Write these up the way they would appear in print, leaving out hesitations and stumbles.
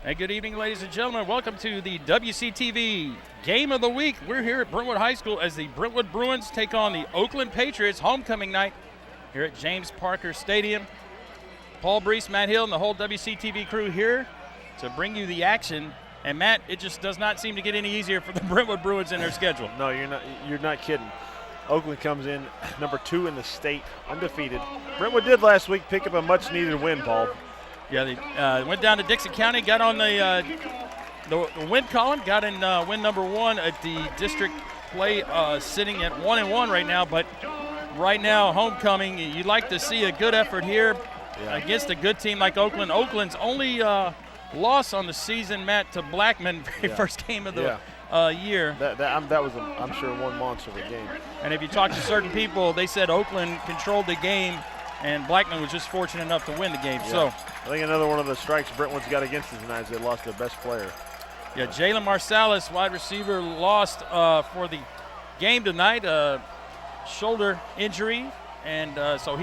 Hey, good evening, ladies and gentlemen. Welcome to the WCTV Game of the Week. We're here at Brentwood High School as the Brentwood Bruins take on the Oakland Patriots homecoming night here at James Parker Stadium. Paul Brees, Matt Hill, and the whole WCTV crew here to bring you the action. And Matt, it just does not seem to get any easier for the Brentwood Bruins in their schedule. No, you're not kidding. Oakland comes in number 2 in the state, undefeated. Brentwood did last week pick up a much-needed win, Paul. Yeah, they went down to Dixon County, got on the win column, got in win number 1 at the district play, sitting at 1-1 right now. But right now, homecoming, you'd like to see a good effort here against a good team like Oakland. Oakland's only loss on the season, Matt, to Blackman, very first game of the year. That was, I'm sure, one monster of a game. And if you talk to certain people, they said Oakland controlled the game, and Blackman was just fortunate enough to win the game. Yeah. So I think another one of the strikes Brentwood's got against them tonight is they lost their best player. Yeah, Jalen Marsalis, wide receiver, lost for the game tonight, shoulder injury, and so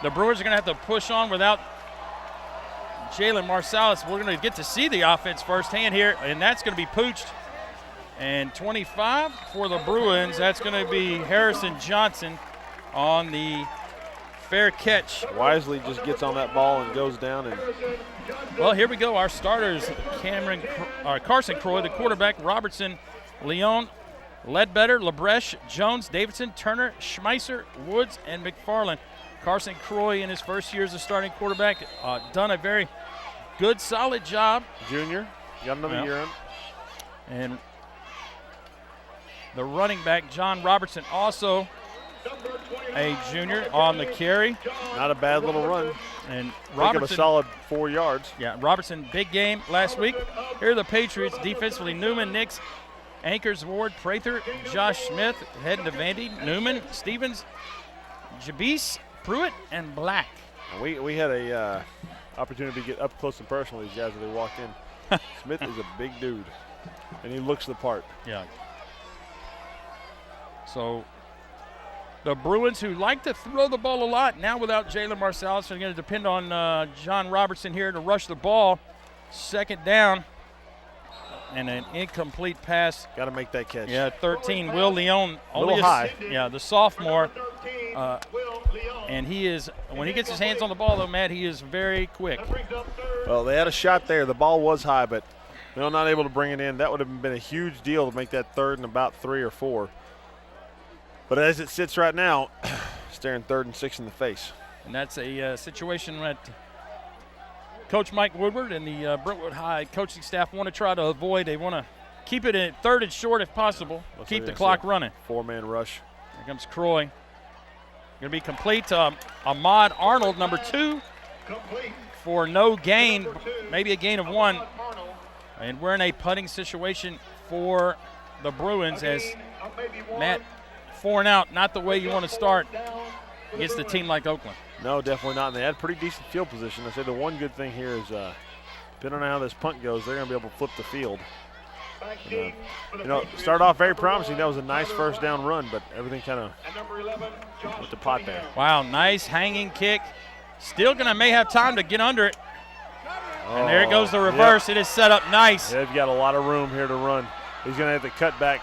the Brewers are going to have to push on without Jalen Marsalis. We're going to get to see the offense firsthand here, and that's going to be pooched. And 25 for the Bruins, that's going to be Harrison Johnson on the fair catch. Wisely just gets on that ball and goes down. And well, here we go. Our starters: Carson Croy, the quarterback; Robertson, Leon, Ledbetter, Labreche, Jones, Davidson, Turner, Schmeisser, Woods, and McFarland. Carson Croy, in his first year as a starting quarterback, done a very good, solid job. Junior, got another year in. And the running back, John Robertson, also a junior on the carry. Not a bad little run. And Robertson, a solid 4 yards. Yeah, Robertson, big game last week. Here are the Patriots defensively: Newman, Nix, Anchors, Ward, Prather, Josh Smith, heading to Vandy, Newman, Stevens, Jabis, Pruitt, and Black. We had a opportunity to get up close and personal with these guys as they walked in. Smith is a big dude, and he looks the part. Yeah. So the Bruins, who like to throw the ball a lot, now without Jalen Marsalis, are going to depend on John Robertson here to rush the ball. Second down, and an incomplete pass. Got to make that catch. Yeah, 13, Will Leon. A little high. Yeah, the sophomore. And he is, when he gets his hands on the ball, though, Matt, he is very quick. Well, they had a shot there. The ball was high, but they're not able to bring it in. That would have been a huge deal to make that third and about 3 or 4. But as it sits right now, staring 3rd and 6 in the face. And that's a situation that Coach Mike Woodward and the Brentwood High coaching staff want to try to avoid. They want to keep it at 3rd and short if possible, keep the clock running. 4-man rush. Here comes Croy. Going to be complete to Ahmad Arnold, number 2, for no gain, maybe a gain of 1. And we're in a punting situation for the Bruins as Matt, 4 and out, not the way you want to start against a team like Oakland. No, definitely not. And they had pretty decent field position. I said the one good thing here is, depending on how this punt goes, they're going to be able to flip the field. And, started off very promising. That was a nice first down run, but everything kind of with the pot there. Wow, nice hanging kick. Still may have time to get under it. And there goes the reverse. Yep. It is set up nice. They've got a lot of room here to run. He's going to have to cut back.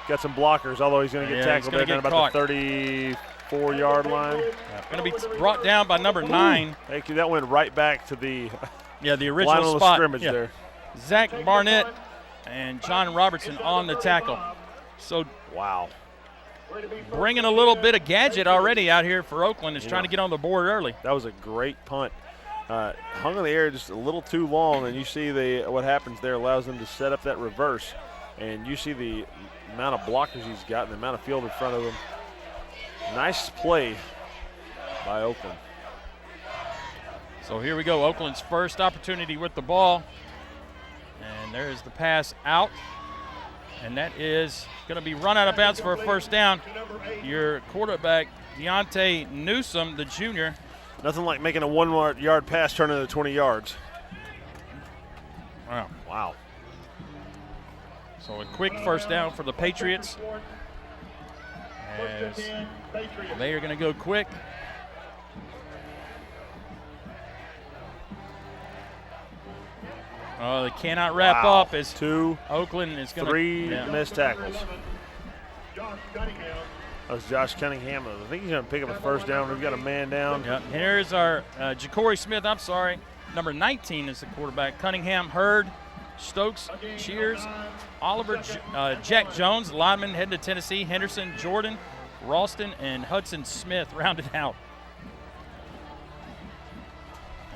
Got some blockers, although he's going to get tackled there down about the 34-yard line. Yeah, going to be brought down by number 9. Actually, that went right back to the the original line of spot. Scrimmage there. Zach Barnett and John Robertson on the tackle. So wow, bringing a little bit of gadget already out here for Oakland is trying to get on the board early. That was a great punt. Hung in the air just a little too long, and you see what happens there allows them to set up that reverse. And you see the amount of blockers he's got and the amount of field in front of him. Nice play by Oakland. So here we go, Oakland's first opportunity with the ball. And there's the pass out. And that is going to be run out of bounds for a first down. Your quarterback, Deontay Newsom, the junior. Nothing like making a 1 yard pass turn into 20 yards. Wow. Wow. So a quick first down for the Patriots. As they are going to go quick. Oh, they cannot wrap up as 2, Oakland is going to. 3 missed tackles. That was Josh Cunningham. I think he's going to pick up a first down. We've got a man down. Yep. Here's our Ja'Cory Smith. I'm sorry. Number 19 is the quarterback. Cunningham, Hurd, Stokes, Cheers, Oliver, Jack Jones, lineman heading to Tennessee, Henderson, Jordan, Ralston, and Hudson Smith rounded out.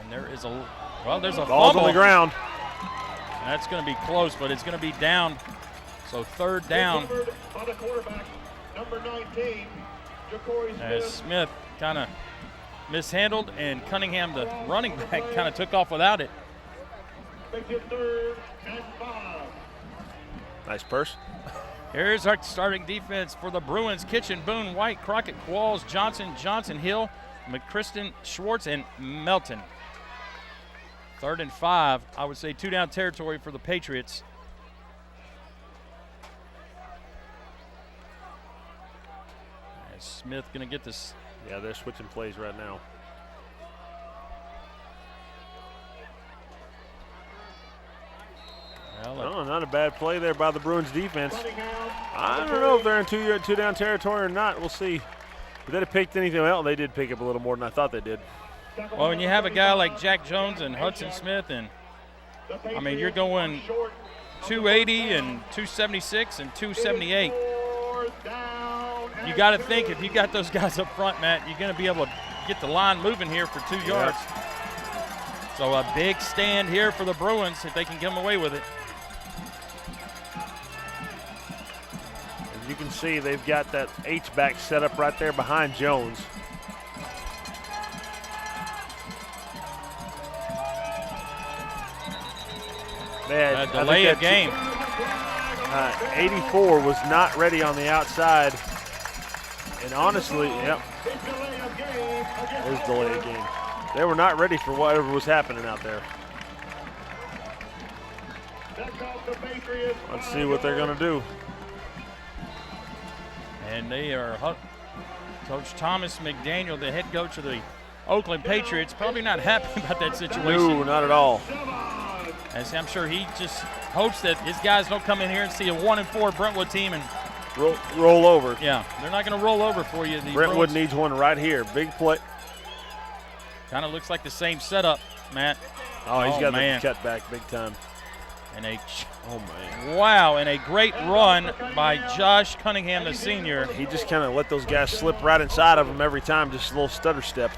And there's a Ball's fumble. on the ground. That's going to be close, but it's going to be down. So third down. As Smith kind of mishandled, and Cunningham, the running back, kind of took off without it. Nice purse. Here's our starting defense for the Bruins. Kitchen, Boone, White, Crockett, Qualls, Johnson, Hill, McChristen, Schwartz, and Melton. 3rd and 5. I would say 2 down territory for the Patriots. As Smith going to get this. Yeah, they're switching plays right now. Well, not a bad play there by the Bruins defense. I don't know if they're in 2 down territory or not. We'll see. If they'd have picked anything else, they did pick up a little more than I thought they did. well, when you have a guy like Jack Jones and Hudson Smith, and I mean, you're going 280 and 276 and 278. You got to think if you got those guys up front, Matt, you're going to be able to get the line moving here for 2 yards. So a big stand here for the Bruins if they can get them away with it. As you can see, they've got that H-back set up right there behind Jones. A delay of game. 84 was not ready on the outside. And honestly, yep, it was delay of game. They were not ready for whatever was happening out there. Let's see what they're going to do. And they are, Coach Thomas McDaniel, the head coach of the Oakland Patriots, probably not happy about that situation. No, not at all. As I'm sure he just hopes that his guys don't come in here and see a 1-4 Brentwood team and roll over. Yeah, they're not going to roll over for you. Brentwood needs one right here. Big play. Kind of looks like the same setup, Matt. Oh, he's got the cut back big time. And oh, man. Wow, and a great run by Josh Cunningham, the senior. He just kind of let those guys slip right inside of him every time, just a little stutter step.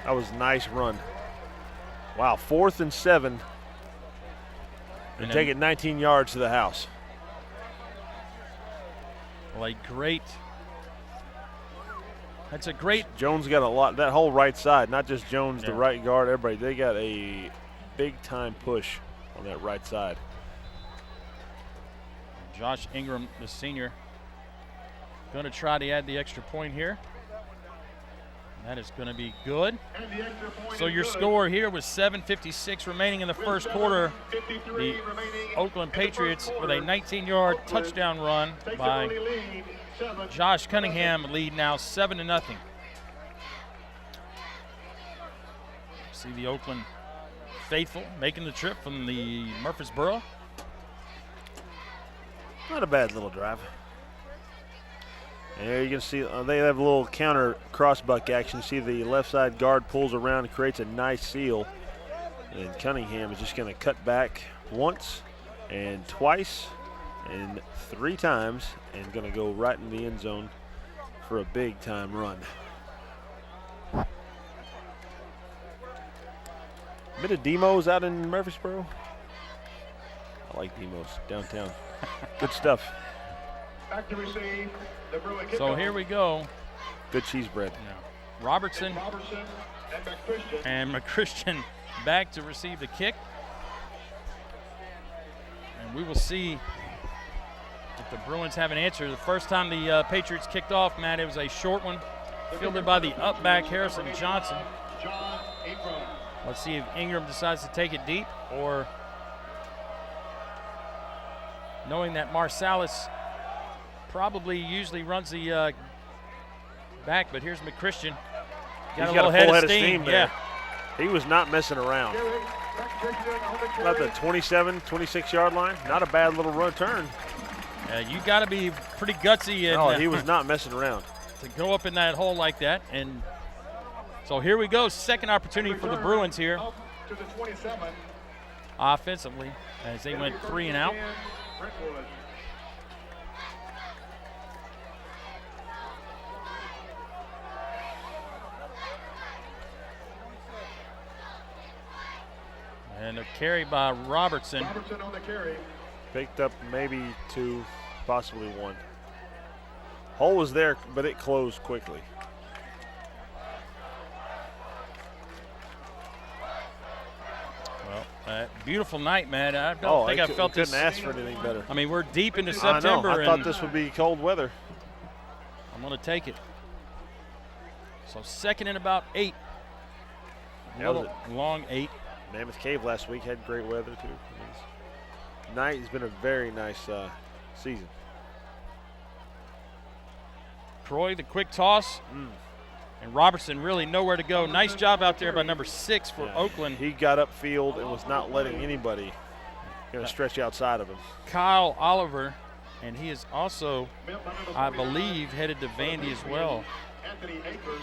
That was a nice run. Wow, 4th and 7. And take it 19 yards to the house. Well, that's a great. Jones got a lot, that whole right side, not just Jones, the right guard, everybody. They got a big-time push on that right side. Josh Ingram, the senior, going to try to add the extra point here. That is going to be good. So your score here was 7:56 remaining in the first quarter. The Oakland Patriots with a 19-yard touchdown run by Josh Cunningham lead now 7-0. See the Oakland faithful making the trip from the Murfreesboro. Not a bad little drive. And there you can see they have a little counter crossbuck action. See the left side guard pulls around and creates a nice seal. And Cunningham is just going to cut back once and twice and 3 times and going to go right in the end zone for a big time run. Bit of Demos out in Murfreesboro. I like Demos downtown. Good stuff. Back to receive. So here we go. Good cheese bread. Yeah. Robertson and McChristian back to receive the kick. And we will see The Bruins have an answer. The first time the Patriots kicked off, Matt, it was a short one, fielded by the up back Harrison Johnson. Let's see if Ingram decides to take it deep, or knowing that Marsalis probably usually runs the back, but here's McChristian. He's a got little a full head of steam there. Yeah. He was not messing around. About the 27, 26-yard line. Not a bad little run turn. You got to be pretty gutsy and he was not messing around. to go up in that hole like that. And so here we go, second opportunity for the Bruins here offensively as they went 3 and out. Brentwood. And a carry by Robertson. Robertson on the carry. Picked up maybe 2, possibly 1. Hole was there, but it closed quickly. Well, beautiful night, man. I don't think I felt this. Couldn't ask for anything better. I mean, we're deep into I know. September. I thought and this would be cold weather. I'm going to take it. So second and about 8. That was Long 8. Mammoth Cave last week had great weather too. Night has been a very nice season. Croy, the quick toss. And Robertson really nowhere to go. Nice job out there by number 6 for Oakland. He got upfield and was not letting anybody stretch outside of him. Kyle Oliver, and he is also, I believe, headed to Vandy as well. Anthony Akers.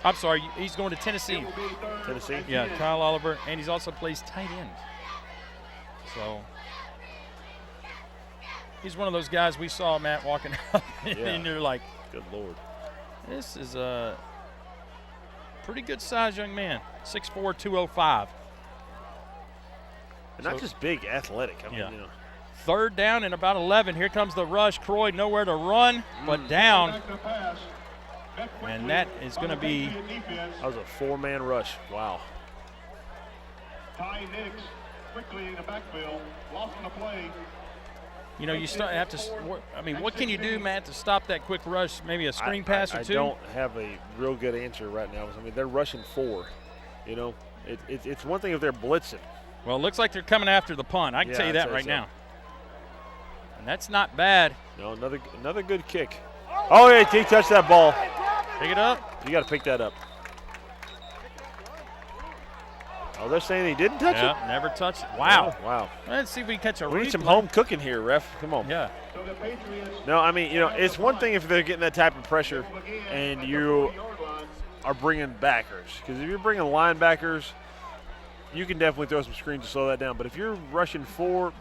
I'm sorry, he's going to Tennessee. Tennessee? Yeah, Kyle Oliver, and he's also plays tight end. So he's one of those guys we saw, Matt, walking out, and you're like, good Lord. This is a pretty good sized young man, 6'4", 205. And not just big, athletic. I mean, Yeah. you know. Third down and about 11. Here comes the rush. Croy nowhere to run, but down. Back to pass. And that is going to be That was a 4-man rush. Wow. Ty Nix quickly in the backfield. Lost on the play. You know, you have to. I mean, what can you do, Matt, to stop that quick rush? Maybe a screen pass or 2. I don't have a real good answer right now. I mean, they're rushing 4. You know, it's one thing if they're blitzing. Well, it looks like they're coming after the punt. I can tell you that right now. And that's not bad. No, another good kick. Oh yeah, he touched that ball. Pick it up. You got to pick that up. Oh, they're saying he didn't touch it? Never touched it. Wow. Oh, wow. Let's see if we can catch a We need replay. some home cooking here, ref. Come on. Yeah. So the Patriots No, I mean, you know, it's one thing if they're getting that type of pressure and you are bringing backers. Because if you're bringing linebackers, you can definitely throw some screens to slow that down. But if you're rushing 4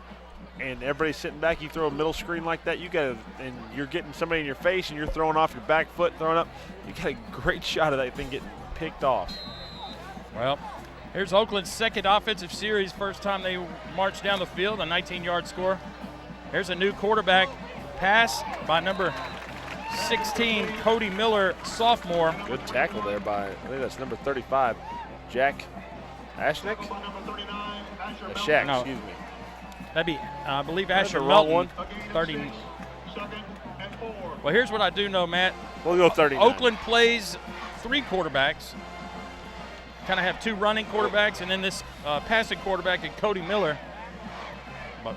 and everybody's sitting back, you throw a middle screen like that, and you're getting somebody in your face and you're throwing off your back foot, throwing up, you got a great shot of that thing getting picked off. Well, here's Oakland's second offensive series. First time they marched down the field, a 19-yard score. Here's a new quarterback pass by number 16, Cody Miller, sophomore. Good tackle there by, I think that's number 35, Jack Ashnick? Shack, No. excuse me. That'd be, I believe, Asher the wrong Melton. one. 30. second and 4. Well, here's what I do know, Matt. We'll go 39. Oakland plays 3 quarterbacks. Kind of have 2 running quarterbacks and then this passing quarterback and Cody Miller. But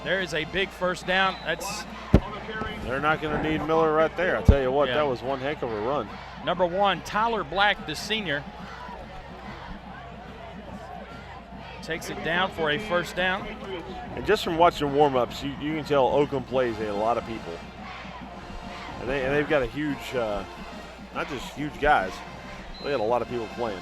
there is a big first down. That's They're not going to need Miller right there. I'll tell you what, Yeah. that was one heck of a run. number 1, Tyler Black, the senior. Takes it down for a first down. And just from watching warm-ups, you can tell Oakland plays a lot of people. And they've got a huge, not just huge guys, they had a lot of people playing.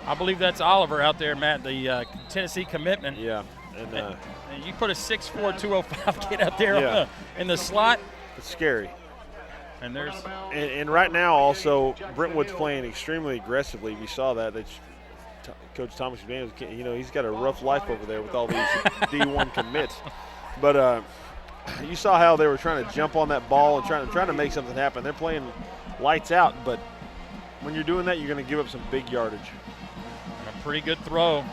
I believe that's Oliver out there, Matt, the Tennessee commitment. Yeah. And And you put a 6'4", 205 kid out there Yeah. in the slot, it's scary. and there's And right now also, Brentwood's playing extremely aggressively. We saw that. Coach Thomas McDaniels, you know, he's got a rough life over there with all these D1 commits. But you saw how they were trying to jump on that ball and trying to make something happen. They're playing lights out, but when you're doing that, you're going to give up some big yardage. a pretty good throw.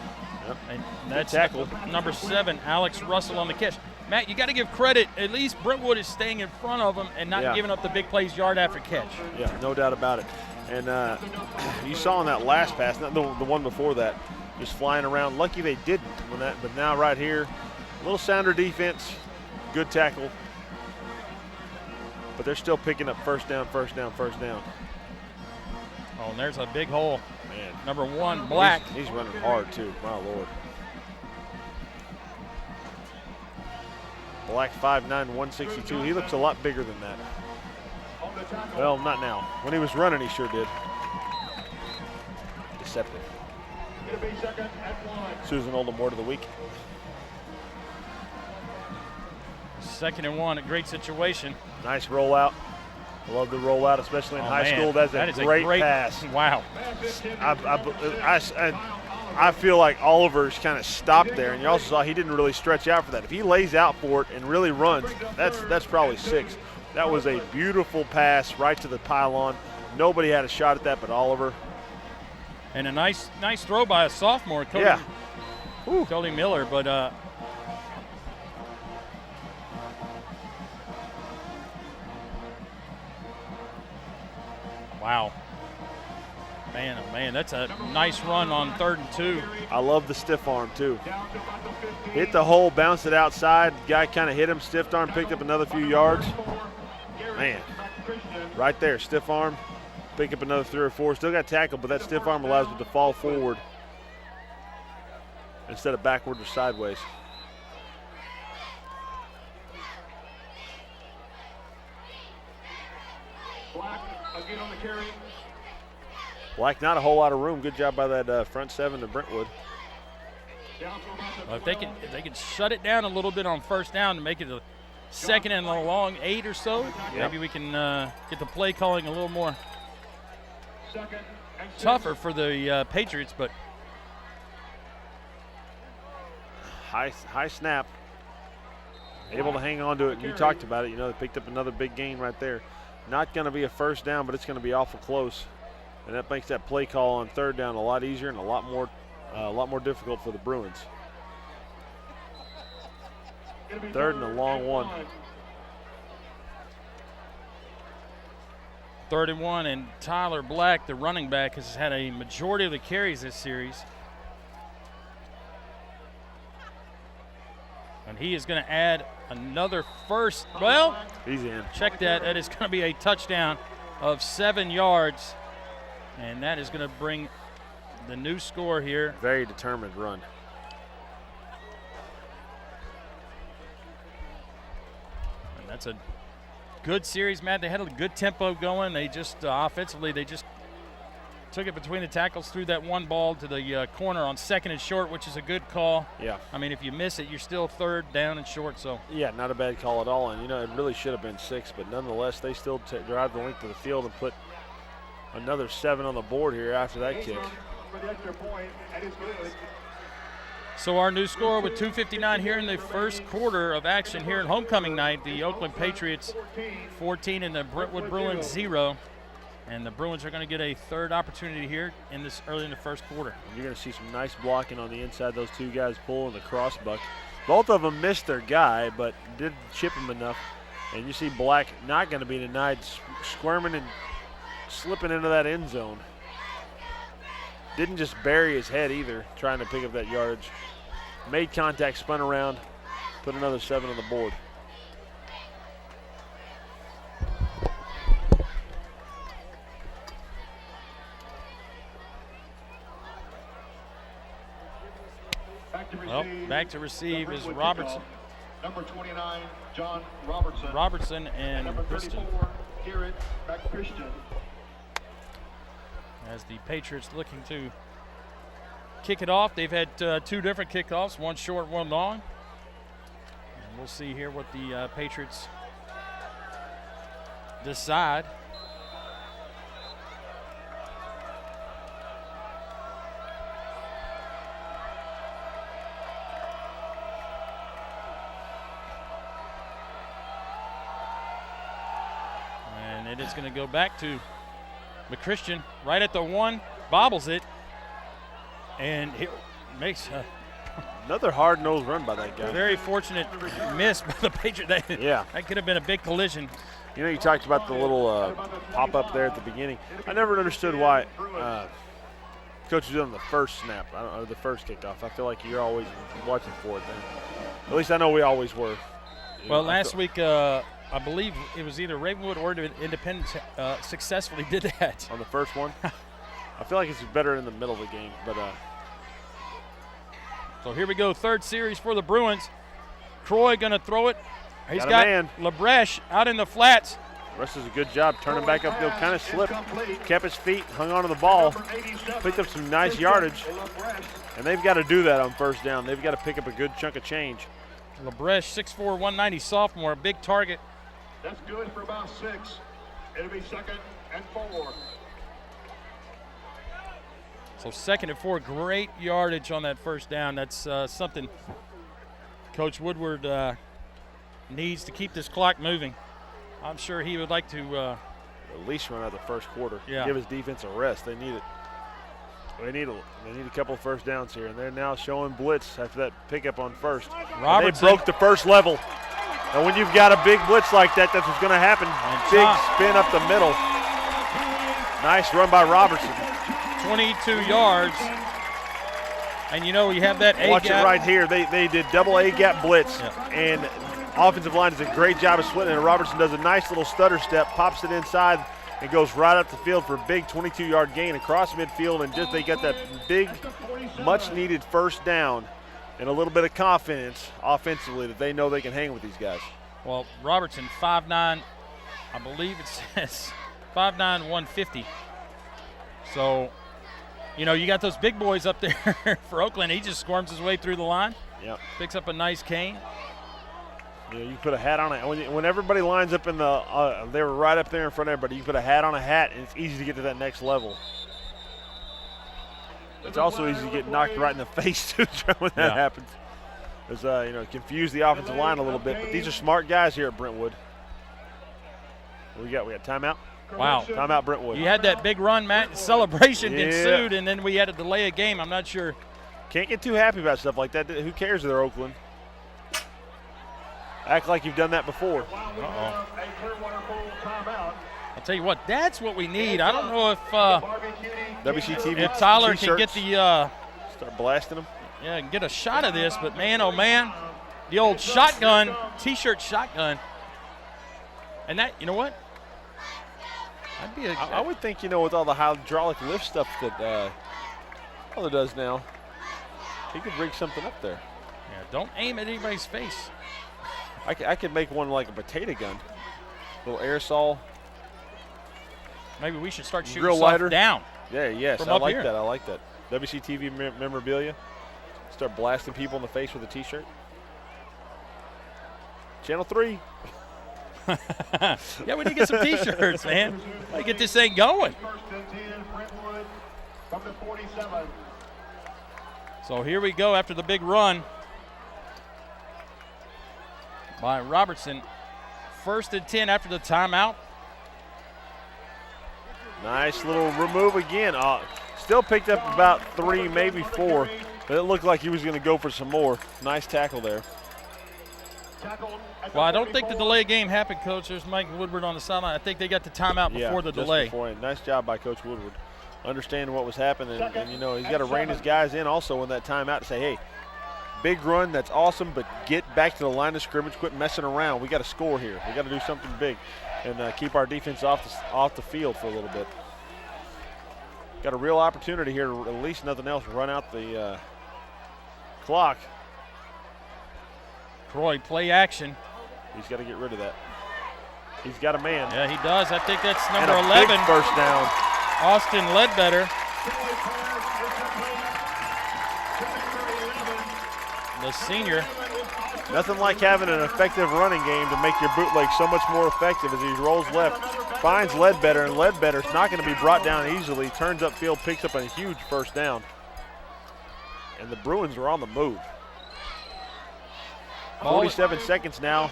Yep. And that's tackle. number 7, Alex Russell on the catch. Matt, you got to give credit. At least Brentwood is staying in front of them and not giving up the big plays yard after catch. Yeah, no doubt about it. And you saw in that last pass, not the one before that, just flying around. Lucky they didn't when that, but now right here, a little sounder defense, good tackle. But they're still picking up first down. Oh, and there's a big hole. Man. Number 1, Black. He's running hard too, my Lord. Black 5'9", 162. He looks a lot bigger than that. Well, not now. When he was running, he sure did. Deceptive. Susan Oldham Word of the Week. 2nd and 1, a great situation. Nice rollout. I love the rollout, especially in high school. That's that is a great pass. Wow. I feel like Oliver's kind of stopped there, and you also saw he didn't really stretch out for that. If he lays out for it and really runs, that's probably 6. That was a beautiful pass right to the pylon. Nobody had a shot at that but Oliver. And a nice throw by a sophomore, Cody Miller, but wow. Man, oh man, that's a nice run on 3rd and 2. I love the stiff arm too. Hit the hole, bounced it outside. Guy kind of hit him, stiff arm, picked up another few yards. Man, right there, stiff arm, pick up another 3 or 4. Still got tackled, but that stiff arm allows him to fall forward instead of backward or sideways. Black again on the carry. Black, not a whole lot of room. Good job by that front 7 to Brentwood. Well, if they can shut it down a little bit on 1st down to make it a 2nd and a long 8 or so, maybe we can get the play calling a little more tougher for the Patriots. But high snap, able to hang on to it. And you talked about it. You know, they picked up another big gain right there. Not going to be a 1st down, but it's going to be awful close. And that makes that play call on 3rd down a lot easier and a lot more difficult for the Bruins. 3rd and a long 1. 3rd and 1, and Tyler Black, the running back, has had a majority of the carries this series. And he is going to add another first. Well, he's in. Check that. That is going to be a touchdown of 7 yards. And that is going to bring the new score here. Very determined run. And that's a good series, Matt. They had a good tempo going. They just offensively, they just took it between the tackles, threw that one ball to the corner on 2nd and short, which is a good call. Yeah. I mean, if you miss it, you're still 3rd down and short. So yeah, not a bad call at all. And, you know, it really should have been 6, but nonetheless, they still drive the length of the field and put another 7 on the board here after that kick. So our new score with 2:59 here in the first quarter of action here in homecoming night. The Oakland Patriots 14 and the Brentwood Bruins 0. And the Bruins are going to get a 3rd opportunity here in this early in the first quarter. You're going to see some nice blocking on the inside. Those 2 guys pulling the crossbuck. Both of them missed their guy, but did chip him enough. And you see Black not going to be denied, squirming and slipping into that end zone. Didn't just bury his head either, trying to pick up that yardage. Made contact, spun around, put another 7 on the board. Back to receive is Robertson. Number 29, John Robertson. Robertson and number 34, Garrett Christian. As the Patriots looking to kick it off. They've had 2 different kickoffs, one short, one long. And we'll see here what the Patriots decide. And it is going to go back to McChristian right at the 1, bobbles it. And Makes Another hard-nosed run by that guy. very fortunate miss by the Patriots. Yeah. That could have been a big collision. You know, you talked about the little pop-up there at the beginning. I never understood why Coach was doing the first snap, or the first kickoff. I feel like you're always watching for it then. At least I know we always were. Well, last week, I believe it was either Ravenwood or Independence successfully did that. On the first one? I feel like it's better in the middle of the game, but So here we go, third series for the Bruins. Croy going to throw it. He's Got a got man. LaBreche out in the flats. Russ does a good job turning back upfield, kind of slipped, kept his feet, hung onto the ball, picked up some nice yardage, and they've got to do that on first down. They've got to pick up a good chunk of change. LaBreche, 6'4", 190 sophomore, a big target. That's good for about 6. It'll be 2nd and 4. So 2nd and 4, great yardage on that first down. That's something Coach Woodward needs to keep this clock moving. I'm sure he would like to At least run out the first quarter. Yeah. Give his defense a rest. They need it. They need a couple of first downs here, and they're now showing blitz after that pickup on first. Robertson. They broke the first level. And when you've got a big blitz like that, that's what's going to happen. Big spin up the middle. Nice run by Robertson. 22 yards. And you know, you have that A-gap. Watch it right here. They did double A-gap blitz, Yeah. and offensive line does a great job of splitting it. And Robertson does a nice little stutter step, pops it inside, and goes right up the field for a big 22-yard gain across midfield. And just they got that big, much-needed first down and a little bit of confidence offensively that they know they can hang with these guys. Well, Robertson, 5'9", I believe it says 5'9", 150. So, you know, you got those big boys up there for Oakland. He just squirms his way through the line. Yep. Picks up a nice gain. You know, you put a hat on it. When everybody lines up in the, they were right up there in front of everybody. You put a hat on a hat, and it's easy to get to that next level. It's also easy to get knocked right in the face too when that happens. It's you know, confuse the offensive line a little bit. But these are smart guys here at Brentwood. What we got? We got timeout. Wow. Timeout, Brentwood. You had that big run, Matt. Celebration ensued, and then we had to delay a game. I'm not sure. Can't get too happy about stuff like that. Who cares if they're Oakland? Act like you've done that before. Uh-oh. I'll tell you what, that's what we need. I don't know if WCTV if Tyler t-shirts. can get the Start blasting them. can get a shot of this, but man, oh man, the old shotgun, t-shirt shotgun. And that, you know what? That'd be I would think, you know, with all the hydraulic lift stuff that Tyler does now, he could rig something up there. Yeah, don't aim at anybody's face. I could make one like a potato gun, little aerosol. Maybe we should start shooting Real stuff lighter. down. Yeah, yes, From I up like here. that. I like that. WCTV memorabilia. Start blasting people in the face with a T-shirt. Channel 3. Yeah, we need to get some T-shirts, man. Gotta get this thing going. First and 10, Brentwood from the 47. So here we go after the big run by Robertson. First and 10 after the timeout. Nice little remove again. Still picked up about 3, maybe 4. But it looked like he was going to go for some more. Nice tackle there. Well, I don't think the delay game happened, Coach. There's Mike Woodward on the sideline. I think they got the timeout before the just delay. beforehand. Nice job by Coach Woodward. Understanding what was happening. And you know, he's got to rein his guys in also in that timeout to say, hey, big run, that's awesome, but get back to the line of scrimmage. Quit messing around. We got to score here. We got to do something big and keep our defense off the field for a little bit. Got a real opportunity here to, at least nothing else, run out the clock. Croy, play action. He's got to get rid of that. He's got a man. Yeah, he does. I think that's And number a 11, big first down. Austin Ledbetter. The senior. Nothing like having an effective running game to make your bootleg so much more effective as he rolls left. Finds Ledbetter, and Ledbetter's not going to be brought down easily. Turns upfield, picks up a huge first down. And the Bruins are on the move. 47 seconds now,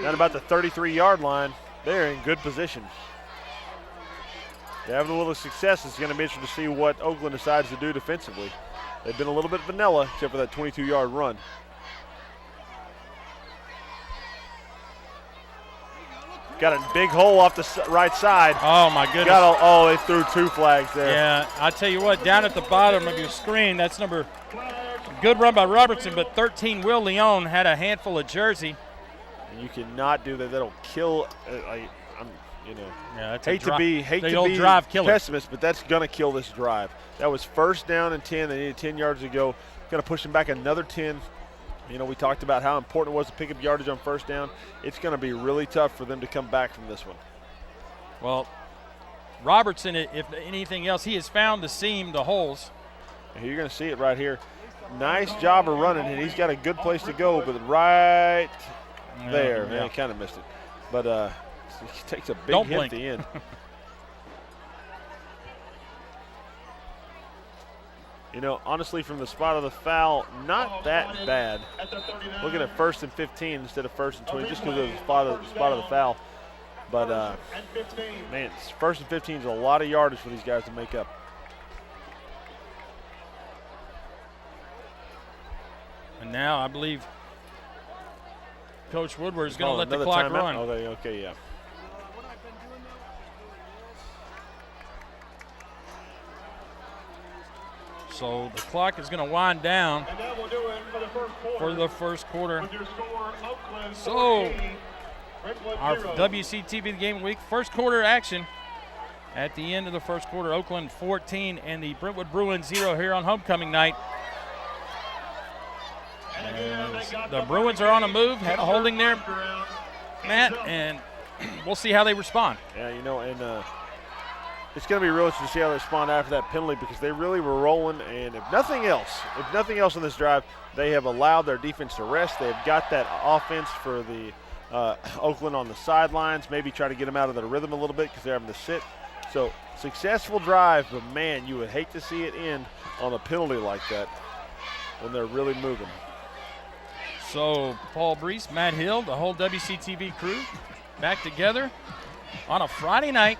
down about the 33-yard line. They're in good position. They're having a little success. It's going to be interesting to see what Oakland decides to do defensively. they've been a little bit vanilla except for that 22-yard run. Got a big hole off the right side. Oh, my goodness. They threw 2 flags there. Yeah, I tell you what, down at the bottom of your screen, that's good run by Robertson, but 13, Will Leon had a handful of jersey. And you cannot do that. That'll kill. That's hate to be drive killer. pessimist, but that's going to kill this drive. That was first down and 10. They needed 10 yards to go. Going to push them back another 10. We talked about how important it was to pick up yardage on first down. It's going to be really tough for them to come back from this one. Well, Robertson, if anything else, he has found the seam, the holes. And you're going to see it right here. Nice job of running, and he's got a good place to go, but right there. Man, he kind of missed it. But he takes a big hit at the end. Honestly, from the spot of the foul, not that bad. Looking at 1st and 15 instead of 1st and 20, just because of the spot of the foul. But, man, 1st and 15 is a lot of yardage for these guys to make up. And now I believe Coach Woodward is going to let the clock run. Okay, yeah. So the clock is going to wind down for the first quarter. So our WCTV Game of the Week, first quarter action at the end of the first quarter. Oakland 14 and the Brentwood Bruins 0 here on homecoming night. As the Bruins are on a move, had a holding there, Matt, and we'll see how they respond. Yeah, and it's going to be real interesting to see how they respond after that penalty, because they really were rolling, and if nothing else in this drive, they have allowed their defense to rest. They've got that offense for the Oakland on the sidelines, maybe try to get them out of their rhythm a little bit because they're having to sit. So successful drive, but man, you would hate to see it end on a penalty like that when they're really moving. So Paul Brees, Matt Hill, the whole WCTV crew back together on a Friday night.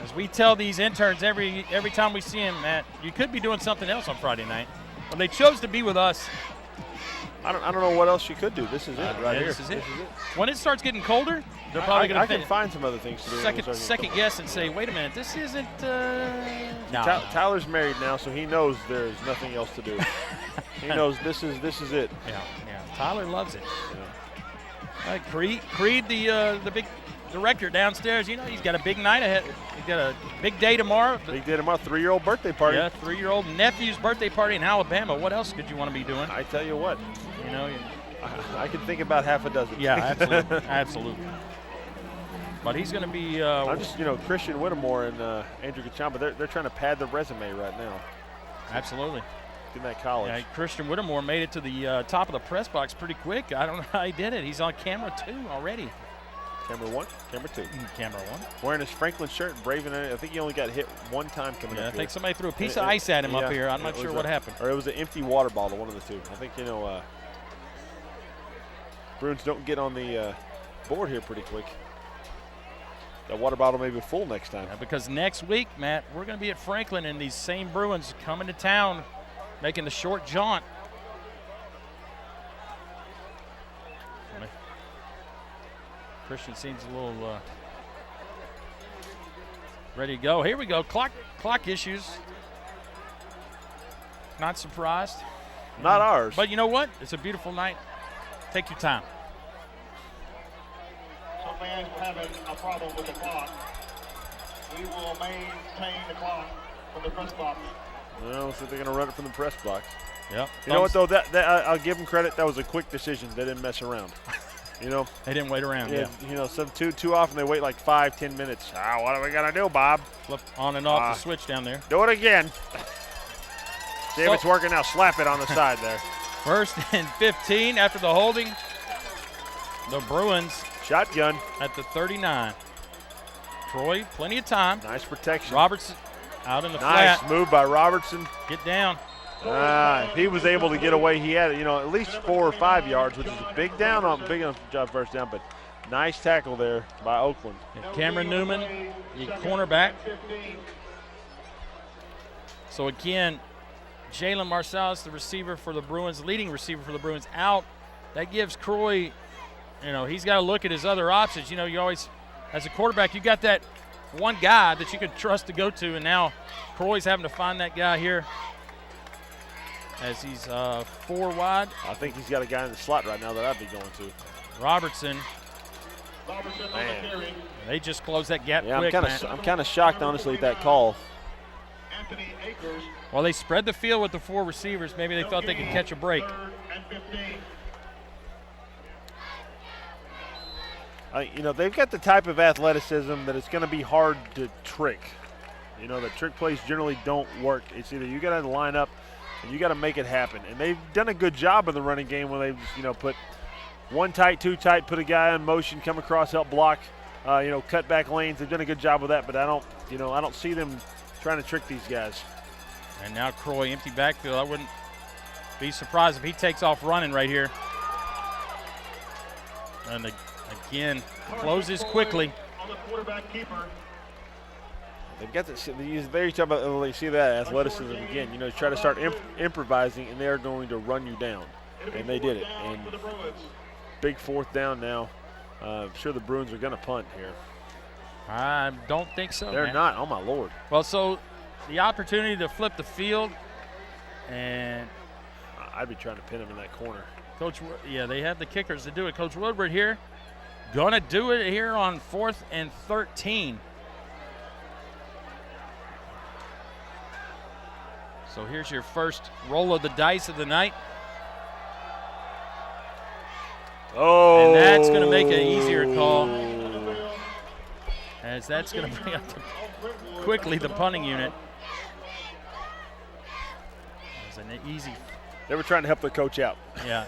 As we tell these interns every time we see them, Matt, you could be doing something else on Friday night. But they chose to be with us. I don't know what else you could do. This is it right here. This is it. When it starts getting colder, they're probably going to I can find some other things to do. Second guess and say, wait a minute, this isn't. No. Tyler's married now, so he knows there's nothing else to do. He knows this is it. Yeah. Tyler loves it. Yeah. Creed, the big director downstairs, he's got a big night ahead. He's got a big day tomorrow. Big day tomorrow, 3-year-old birthday party. Yeah, 3-year-old nephew's birthday party in Alabama. What else could you want to be doing? I tell you what. I can think about half a dozen. Yeah, absolutely. Absolutely. But he's going to be. I'm just, Christian Whittemore and Andrew Kachamba, they're trying to pad the resume right now. Absolutely. In that college. Yeah, Christian Whittemore made it to the top of the press box pretty quick. I don't know how he did it. He's on camera 2 already. Camera 1, camera 2. Camera 1. Wearing his Franklin shirt, braving it. I think he only got hit one time coming up here. I think somebody threw a piece of ice at him up here. I'm not sure what happened. Or it was an empty water bottle, one of the two. I think, Bruins don't get on the board here pretty quick. That water bottle may be full next time. Yeah, because next week, Matt, we're going to be at Franklin, and these same Bruins coming to town, making the short jaunt. Christian seems a little ready to go. Here we go. Clock issues. Not surprised. Not ours. But you know what? It's a beautiful night. Take your time. Some fans are having a problem with the clock. We will maintain the clock from the press box. Well, so they're going to run it from the press box. Yep. You know what, though? That I'll give them credit. That was a quick decision. They didn't mess around. They didn't wait around. Yeah. Too often they wait like 5-10 minutes. What are we gonna do, Bob? Flip on and off the switch down there. Do it again. See if it's working now. Slap it on the side there. 1st and 15 after the holding. The Bruins shotgun at the 39. Troy, plenty of time. Nice protection. Robertson out in the flat. Nice move by Robertson. Get down. He was able to get away. He had, at least 4 or 5 yards, which is a big enough job first down, but nice tackle there by Oakland. And Cameron Newman, the cornerback. So again, Jalen Marsalis, the receiver for the Bruins, leading receiver for the Bruins, out. That gives Croy, he's got to look at his other options. You always, as a quarterback, you got that one guy that you can trust to go to, and now Croy's having to find that guy here as he's 4 wide. I think he's got a guy in the slot right now that I'd be going to. Robertson. Man. They just closed that gap Yeah, quick, I'm kind of shocked, honestly, at that call. Well, they spread the field with the 4 receivers. Maybe they thought they could catch a break. They've got the type of athleticism that it's going to be hard to trick. The trick plays generally don't work. It's either you got to line up and you got to make it happen. And they've done a good job in the running game when they've, put 1 tight, 2 tight, put a guy in motion, come across, help block, cut back lanes. They've done a good job with that, but I don't see them trying to trick these guys. And now Croy, empty backfield. I wouldn't be surprised if he takes off running right here. And again, closes quickly. On the quarterback keeper. They've got this. They talk about. They see that athleticism again. Try to start improvising, and they're going to run you down, and they did it. And big 4th down now. I'm sure the Bruins are going to punt here. I don't think so. They're not. Oh my Lord. Well, so the opportunity to flip the field, and I'd be trying to pin him in that corner. Coach, they have the kickers to do it. Coach Woodward here, gonna do it here on 4th and 13. So here's your first roll of the dice of the night. Oh. And that's gonna make an easier call, as that's gonna bring up quickly the punting unit. It's an easy. They were trying to help their coach out. Yeah.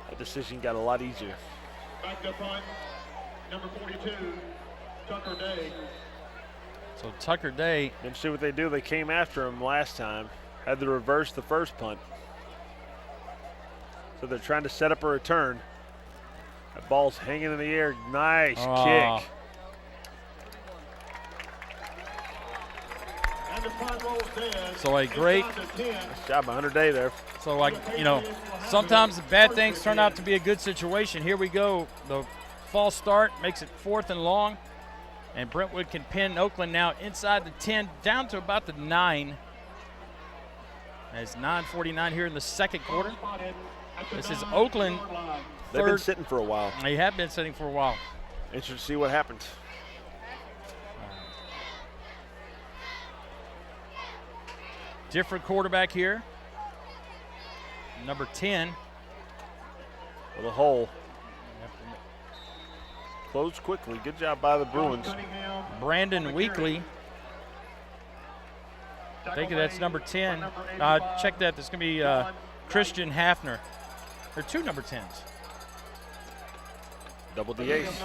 That decision got a lot easier. Back up punt, number 42, Tucker Day. So Tucker Day. Didn't see what they do. They came after him last time. Had to reverse the first punt. So they're trying to set up a return. That ball's hanging in the air. Nice kick. And the punt rolls in. So a great Nice job by Hunter Day there. So, sometimes bad things turn out to be a good situation. Here we go. The false start makes it 4th and long. And Brentwood can pin Oakland now inside the 10, down to about the 9. As 9:49 here in the second quarter. This is Oakland. They've been sitting for a while. They have been sitting for a while. Interesting to see what happens. Different quarterback here. Number 10. With a hole. Closed quickly. Good job by the Bruins. Brandon Weekly. I think that's number 10. Check that. There's going to be Christian Hafner. There are 2 number 10s. Double the ace.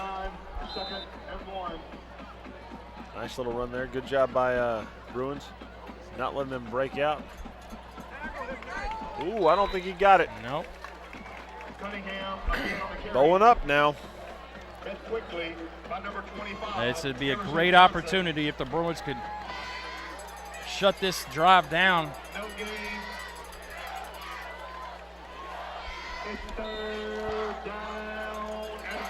Nice little run there. Good job by Bruins. Not letting them break out. Ooh, I don't think he got it. Nope. Bowling up now. This would be a great opportunity if the Bruins could shut this drive down. No game. It's 3rd down and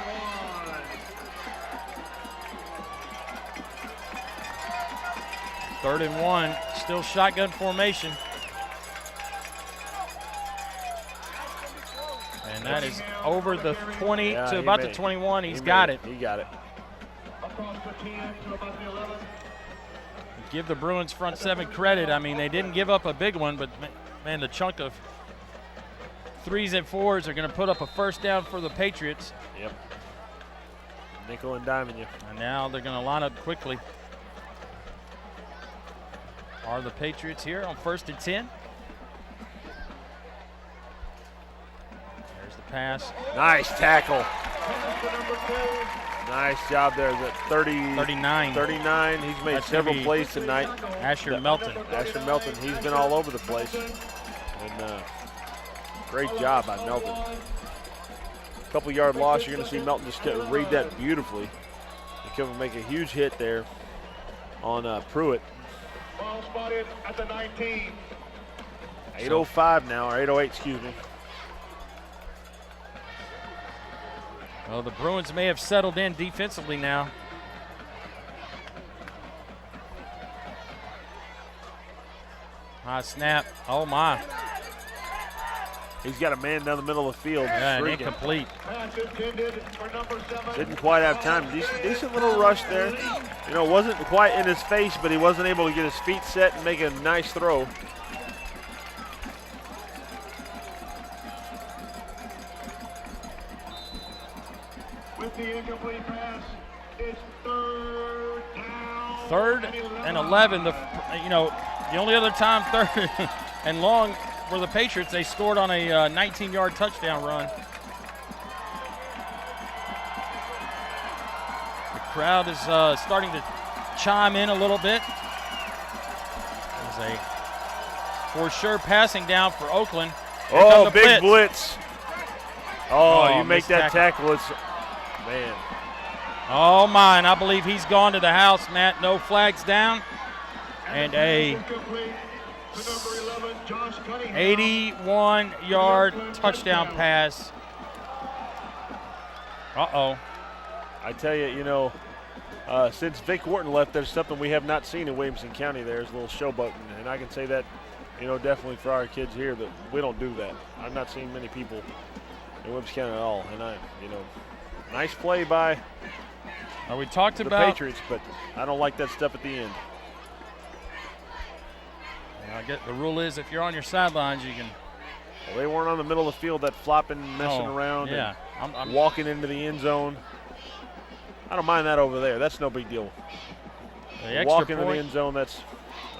1. 3rd and 1. Still shotgun formation. And that is over the 20 to about the 21. He's got it. He got it. Across the 10 to about the 11. Give the Bruins front 7 credit. I mean, they didn't give up a big one, but man, the chunk of 3s and 4s are going to put up a first down for the Patriots. Yep. Nickel and diming you. And now they're going to line up quickly. Are the Patriots here on 1st and 10? There's the pass. Nice tackle. Nice job there. Is that 39. 39. He's made several plays tonight. Asher Melton. Asher Melton. He's been all over the place. And great job by Melton. A couple yard loss. You're going to see Melton just read that beautifully. He come and make a huge hit there on Pruitt. Ball spotted at the 19. 8:05 now, or 8:08, excuse me. Well, the Bruins may have settled in defensively now. High snap. Oh, my. He's got a man down the middle of the field. Yeah, and incomplete. Pass intended for number 7. Didn't quite have time. Decent little rush there. You know, wasn't quite in his face, but he wasn't able to get his feet set and make a nice throw. With the incomplete pass, it's third down. Third and 11. The only other time third and long for the Patriots, they scored on a 19-yard touchdown run. The crowd is starting to chime in a little bit. There's a for sure passing down for Oakland. Here Oh, come the big blitz. Oh, you make missed that tackle. It's, man. Oh, my, and I believe he's gone to the house, Matt. No flags down. And a 81-yard touchdown pass. Uh-oh. I tell you, since Vic Wharton left, there's something we have not seen in Williamson County. There's a little showboating, and I can say that, definitely for our kids here that we don't do that. I've not seen many people in Williamson County at all, and nice play by we talked the about Patriots, but I don't like that stuff at the end. I get the rule is if you're on your sidelines, you can. Well, they weren't on the middle of the field, that flopping, messing around, yeah, and walking into the end zone. I don't mind that over there. That's no big deal. The extra walking point, into the end zone, I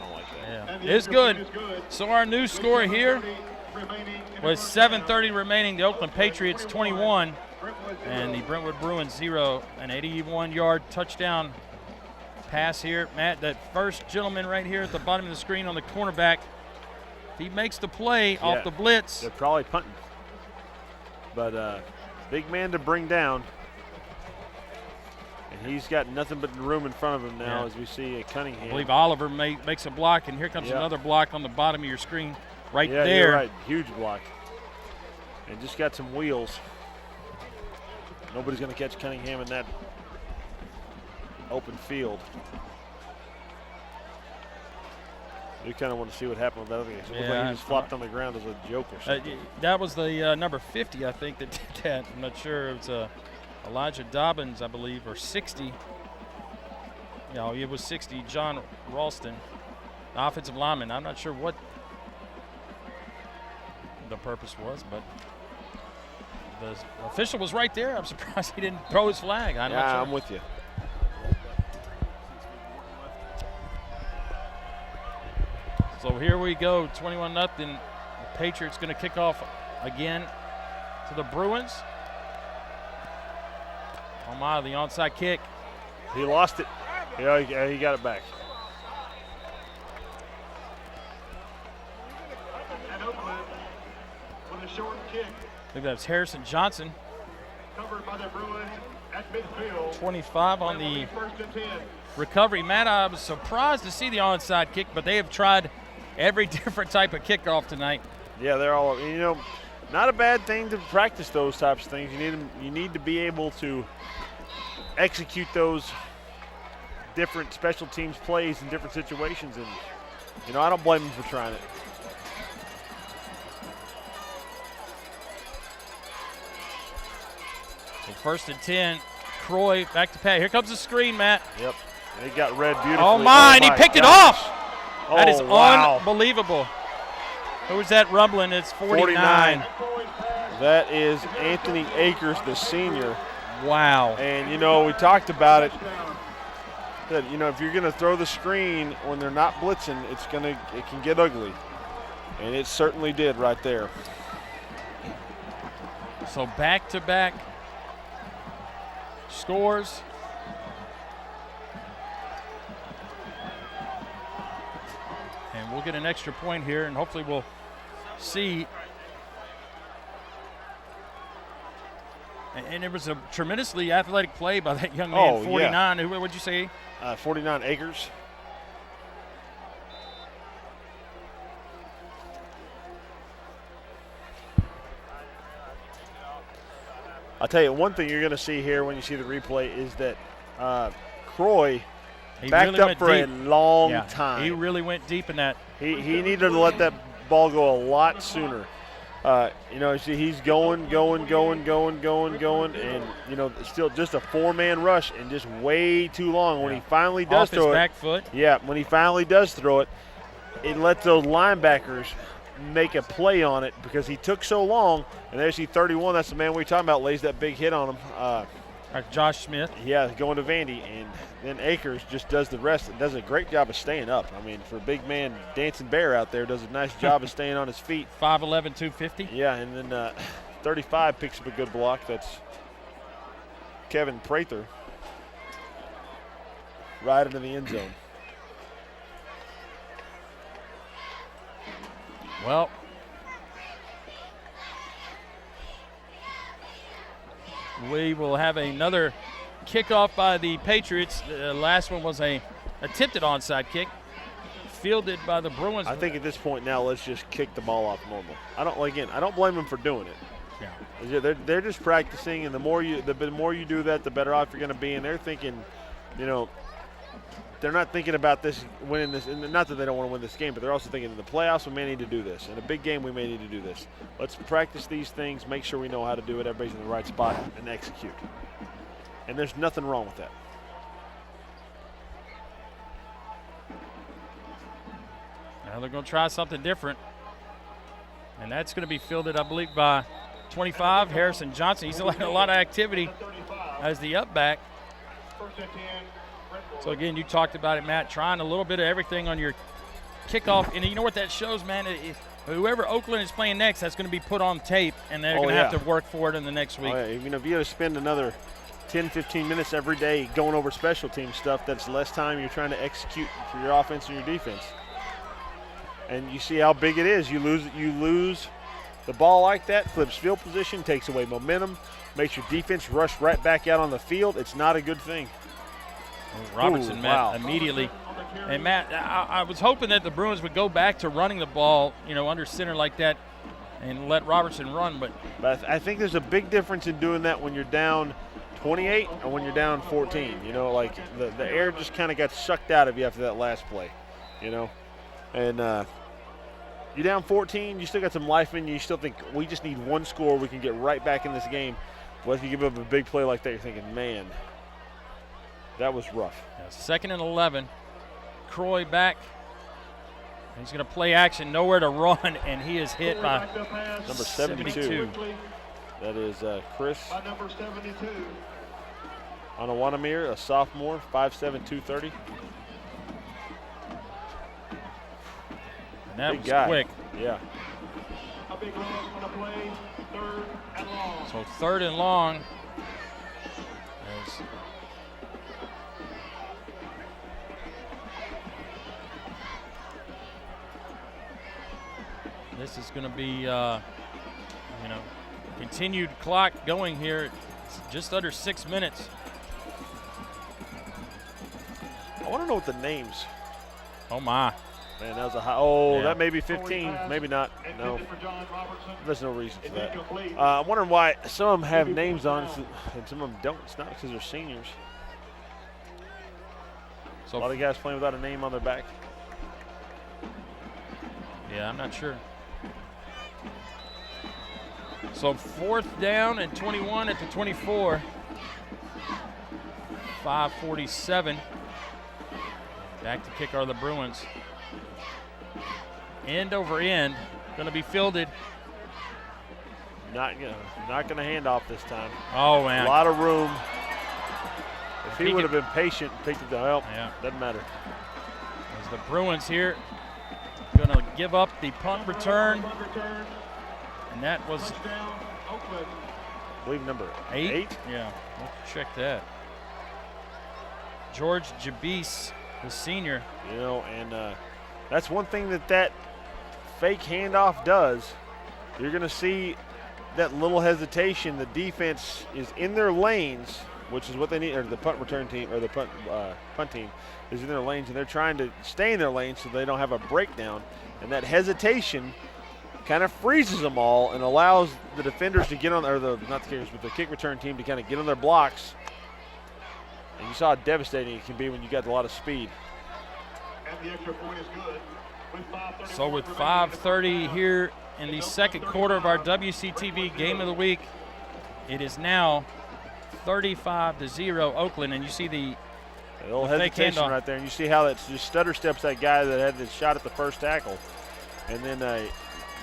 don't like that. Yeah, it's good. So our new score here was 7:30 remaining. The Oakland Patriots 21, and the Brentwood Bruins 0. An 81-yard touchdown pass here. Matt, that first gentleman right here at the bottom of the screen on the cornerback, he makes the play off the blitz. They're probably punting. But big man to bring down. And he's got nothing but room in front of him now as we see Cunningham. I believe Oliver makes a block, and here comes another block on the bottom of your screen right there. You're right. Huge block. And just got some wheels. Nobody's going to catch Cunningham in that open field. You kind of want to see what happened with that other guy. It looked like he just flopped on the ground as a joke or something. That was the number 50, I think, that did that. I'm not sure. It was Elijah Dobbins, I believe, or 60. No, it was 60. John Ralston, the offensive lineman. I'm not sure what the purpose was, but the official was right there. I'm surprised he didn't throw his flag. I'm not sure. I'm with you. So here we go, 21-0. The Patriots going to kick off again to the Bruins. Oh my, the onside kick. He lost it. Yeah, he got it back. And Oakland with a short kick. I think that's Harrison Johnson. Covered by the Bruins at midfield. 25 on the First and 10. recovery. Matt, I was surprised to see the onside kick, but they have tried every different type of kickoff tonight. Yeah, they're all, not a bad thing to practice those types of things. You need to be able to execute those different special teams plays in different situations, and I don't blame them for trying it. So first and 10, Croy back to Pat. Here comes the screen, Matt. Yep, and he got read beautifully. Oh my, and he picked it off. That is wow. Unbelievable. Who's that rumbling? It's 49. That is Anthony Akers, the senior. Wow. And, we talked about it. That, if you're going to throw the screen when they're not blitzing, it can get ugly. And it certainly did right there. So back-to-back scores. And we'll get an extra point here, and hopefully we'll see. And it was a tremendously athletic play by that young man, 49. Yeah. What'd you say? 49 Akers. I'll tell you one thing you're going to see here when you see the replay is that Croy backed up for a long time. He really went deep in that. He needed to let that ball go a lot sooner. He's going, and, still just a four-man rush and just way too long. When he finally does throw it. Off his back foot. Yeah, when he finally does throw it, it lets those linebackers make a play on it because he took so long. And there's 31. That's the man we're talking about, lays that big hit on him. Josh Smith. Yeah, going to Vandy. And then Akers just does the rest and does a great job of staying up. I mean, for a big man, Dancing Bear out there does a nice job of staying on his feet. 5'11", 250. Yeah, and then 35 picks up a good block. That's Kevin Prather right into the end zone. Well, we will have another kickoff by the Patriots. The last one was a attempted onside kick, fielded by the Bruins. I think at this point now, let's just kick the ball off normal. I don't blame them for doing it. Yeah, they're just practicing, and the more you do that, the better off you're going to be. And they're thinking, they're not thinking about winning this. And not that they don't want to win this game, but they're also thinking in the playoffs we may need to do this. In a big game we may need to do this. Let's practice these things, make sure we know how to do it, everybody's in the right spot, and execute. And there's nothing wrong with that. Now they're going to try something different. And that's going to be fielded, I believe, by 25, Harrison Johnson. He's letting a lot of activity as the up back. So, again, you talked about it, Matt, trying a little bit of everything on your kickoff. And you know what that shows, man? Whoever Oakland is playing next, that's going to be put on tape, and they're going to have to work for it in the next week. If you got to spend another 10, 15 minutes every day going over special team stuff, that's less time you're trying to execute for your offense and your defense. And you see how big it is. You lose the ball like that, flips field position, takes away momentum, makes your defense rush right back out on the field. It's not a good thing. Robertson, Matt, immediately. And, Matt, I was hoping that the Bruins would go back to running the ball, under center like that and let Robertson run. But I think there's a big difference in doing that when you're down 28 and when you're down 14. The air just kind of got sucked out of you after that last play, And you're down 14, you still got some life in you. You still think, we just need one score. We can get right back in this game. Well, if you give up a big play like that, you're thinking, man, that was rough. Yeah, 2nd and 11. Croy back. He's going to play action, nowhere to run, and he is hit by number 72. That is Chris Anawanamir, a sophomore, 5'7", 230. And that big was guy. quick. Yeah. A big run on the play, 3rd and long. So 3rd and long. This is going to be, continued clock going here. It's just under 6 minutes. I want to know what the names. Oh, my. Man, that was a high. That may be 15. Maybe not. No. There's no reason for that. I'm wondering why some of them have names on and some of them don't. It's not because they're seniors. So a lot of guys playing without a name on their back. Yeah, I'm not sure. So 4th down and 21 at the 24. 5:47. Back to kick are the Bruins. End over end. Going to be fielded. Not going to hand off this time. Oh, man. A lot of room. If he would have been patient and picked it to help, doesn't matter. As the Bruins here going to give up the punt return. And that was, I believe, number 8. Yeah, we'll check that. George Jabis, the senior. And that's one thing that fake handoff does. You're going to see that little hesitation. The defense is in their lanes, which is what they need, or the punt return team, or the punt team is in their lanes, and they're trying to stay in their lanes so they don't have a breakdown. And that hesitation kind of freezes them all and allows the defenders to get on, or not the kickers, but the kick return team to kind of get on their blocks. And you saw how devastating it can be when you got a lot of speed. And the extra point is good. So with 5:30 here in the second quarter of our WCTV Game of the Week, it is now 35-0 Oakland, and you see the little hesitation right there, and you see how that just stutter steps that guy that had the shot at the first tackle. And then a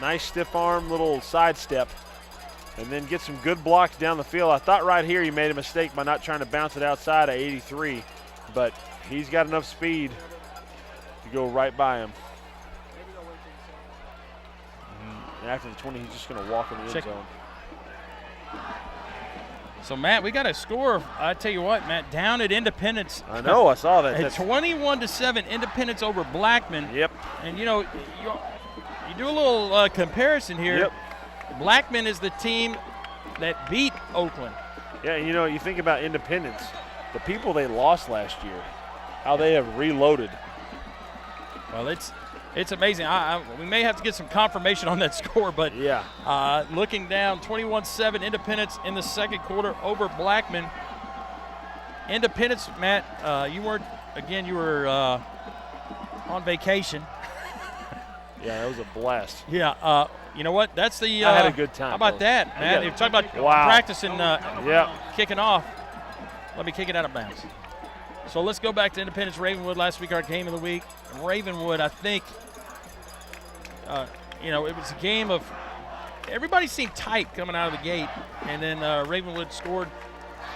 nice stiff arm little side step, and then get some good blocks down the field. I thought right here he made a mistake by not trying to bounce it outside of 83, but he's got enough speed to go right by him. And after the 20, he's just going to walk in the end zone. So, Matt, we got a score. I tell you what, Matt, down at Independence. I know, I saw that. At 21-7, Independence over Blackman. Yep. And, you know, you do a little comparison here. Yep. Blackman is the team that beat Oakland. Yeah, you know, you think about Independence, the people they lost last year, how they have reloaded. Well, it's amazing. We may have to get some confirmation on that score, but yeah. Looking down, 21-7 Independence in the second quarter over Blackman. Independence, Matt, you were on vacation. Yeah, that was a blast. Yeah, you know what? That's the. I had a good time. How about that, Matt? You're talking about practicing, kicking off. Let me kick it out of bounds. So let's go back to Independence Ravenwood last week, our game of the week. Ravenwood, I think, it was a game of everybody seemed tight coming out of the gate, and then Ravenwood scored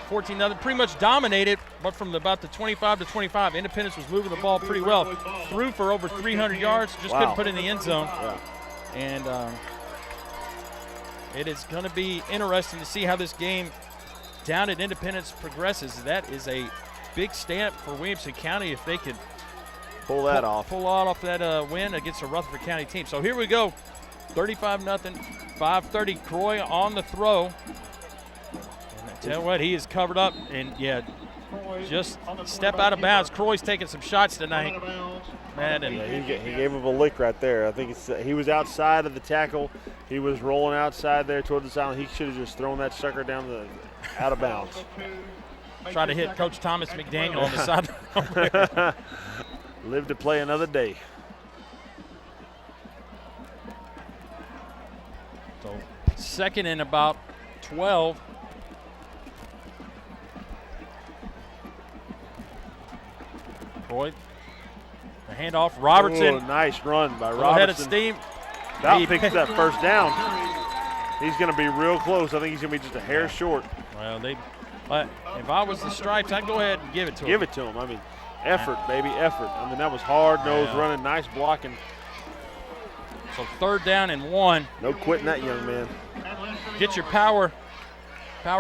14-0, pretty much dominated, but from about the 25 to 25, Independence was moving the ball pretty well. Threw for over 300 yards, just couldn't put it in the end zone. Yeah. And it is going to be interesting to see how this game down at Independence progresses. That is a big stamp for Williamson County if they can pull off that win against a Rutherford County team. So here we go, 35-0, 5:30. Croy on the throw. And I tell you what, he is covered up, and just step out of bounds. Croy's taking some shots tonight, man. And he gave him a lick right there. I think he was outside of the tackle. He was rolling outside there toward the sideline. He should have just thrown that sucker down out of bounds. Try to hit Coach Thomas McDaniel on the side. Live to play another day. So second and about 12. Croy, the handoff. Robertson. Ooh, nice run by Robertson. Head of steam. About picks that first down. He's going to be real close. I think he's going to be just a hair short. Well, if I was the Stripes, I'd go ahead and give it to him. Give it to him. I mean, effort, baby, effort. I mean, that was hard-nosed running, nice blocking. So 3rd down and 1. No quitting that young man. Get your power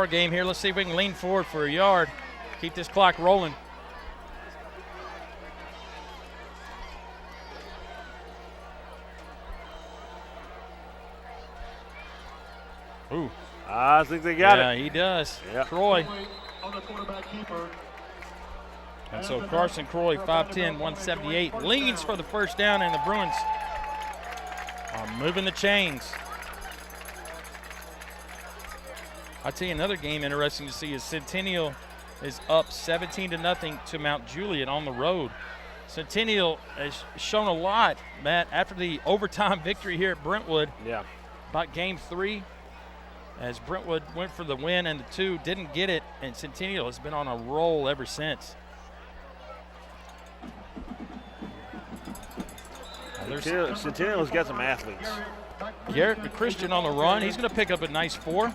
game here. Let's see if we can lean forward for a yard. Keep this clock rolling. Ooh. I think they got it. Yeah, he does. Yep. Croy. On the quarterback keeper. And so Carson Croy, 5'10", 178, leans for the first down, and the Bruins are moving the chains. I'll tell you another game interesting to see is Centennial is up 17-0 to Mount Juliet on the road. Centennial has shown a lot, Matt, after the overtime victory here at Brentwood. Yeah. About game 3, as Brentwood went for the win and the 2, didn't get it, and Centennial has been on a roll ever since. Centennial's got some athletes. Garrett McChristian on the run. He's going to pick up a nice 4.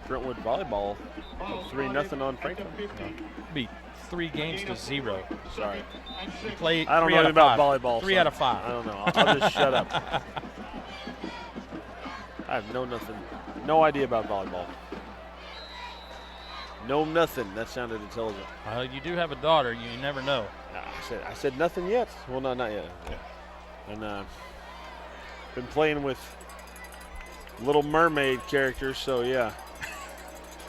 Brentwood volleyball, 3-0 on Franklin. Be 3 games to 0. Sorry. Play I don't know anything about volleyball. 3 out of 5. I don't know. I'll just shut up. I have no idea about volleyball. No nothing. That sounded intelligent. You do have a daughter. You never know. I said nothing yet. Well, no, not yet. Yeah. And been playing with Little Mermaid characters, so yeah.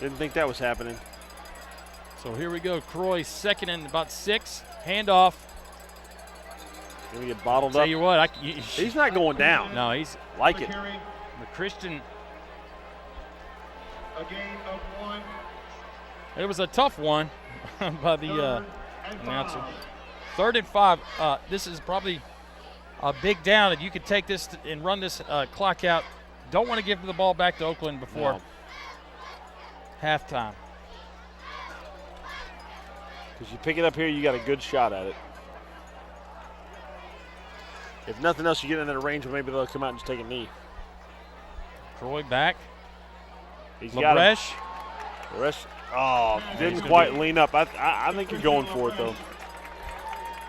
Didn't think that was happening. So here we go. Croy 2nd and about 6. Handoff. Gonna get bottled Tell up. you what, He's not going down. No, he's Like it. the Christian. A gain of 1. It was a tough one by the Third and announcer. 5. 3rd and 5. This is probably a big down. If you could take this and run this clock out, don't want to give the ball back to Oakland before halftime. Because you pick it up here, you got a good shot at it. If nothing else, you get in that range where maybe they'll come out and just take a knee. Troy back. He's got him. LeBreche. The rest, didn't gonna quite lean up. I think you're going for it, though.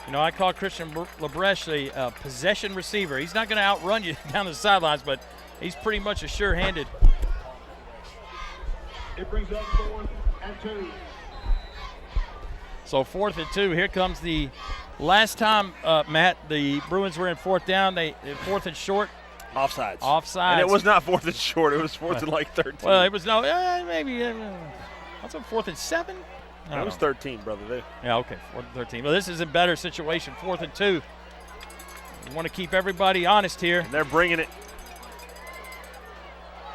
You know, I call Christian LeBreche a possession receiver. He's not going to outrun you down the sidelines, but he's pretty much a sure-handed. It brings up 4th and 2. So 4th and 2. Here comes the last time, Matt, the Bruins were in 4th down. 4th and short. Offsides. Offsides. And it was not 4th and short. It was 4th and like 13. Well, it was maybe. What's up, 4th and 7? It was 13, brother. Yeah, okay, 4th and 13. Well, this is a better situation, 4th and 2. We want to keep everybody honest here. And they're bringing it.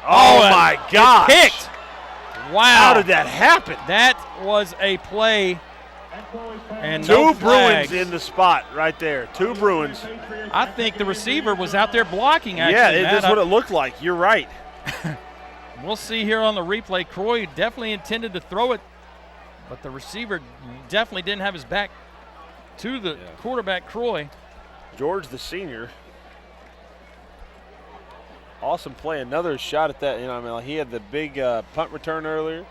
Oh my gosh. Kicked. Wow. How did that happen? That was a play. And Two no Bruins flags. in the spot right there. 2 Bruins. I think the receiver was out there blocking, actually. Yeah, that's what it looked like. You're right. We'll see here on the replay. Croy definitely intended to throw it, but the receiver definitely didn't have his back to the quarterback, Croy. George, the senior. Awesome play. Another shot at that. He had the big punt return earlier.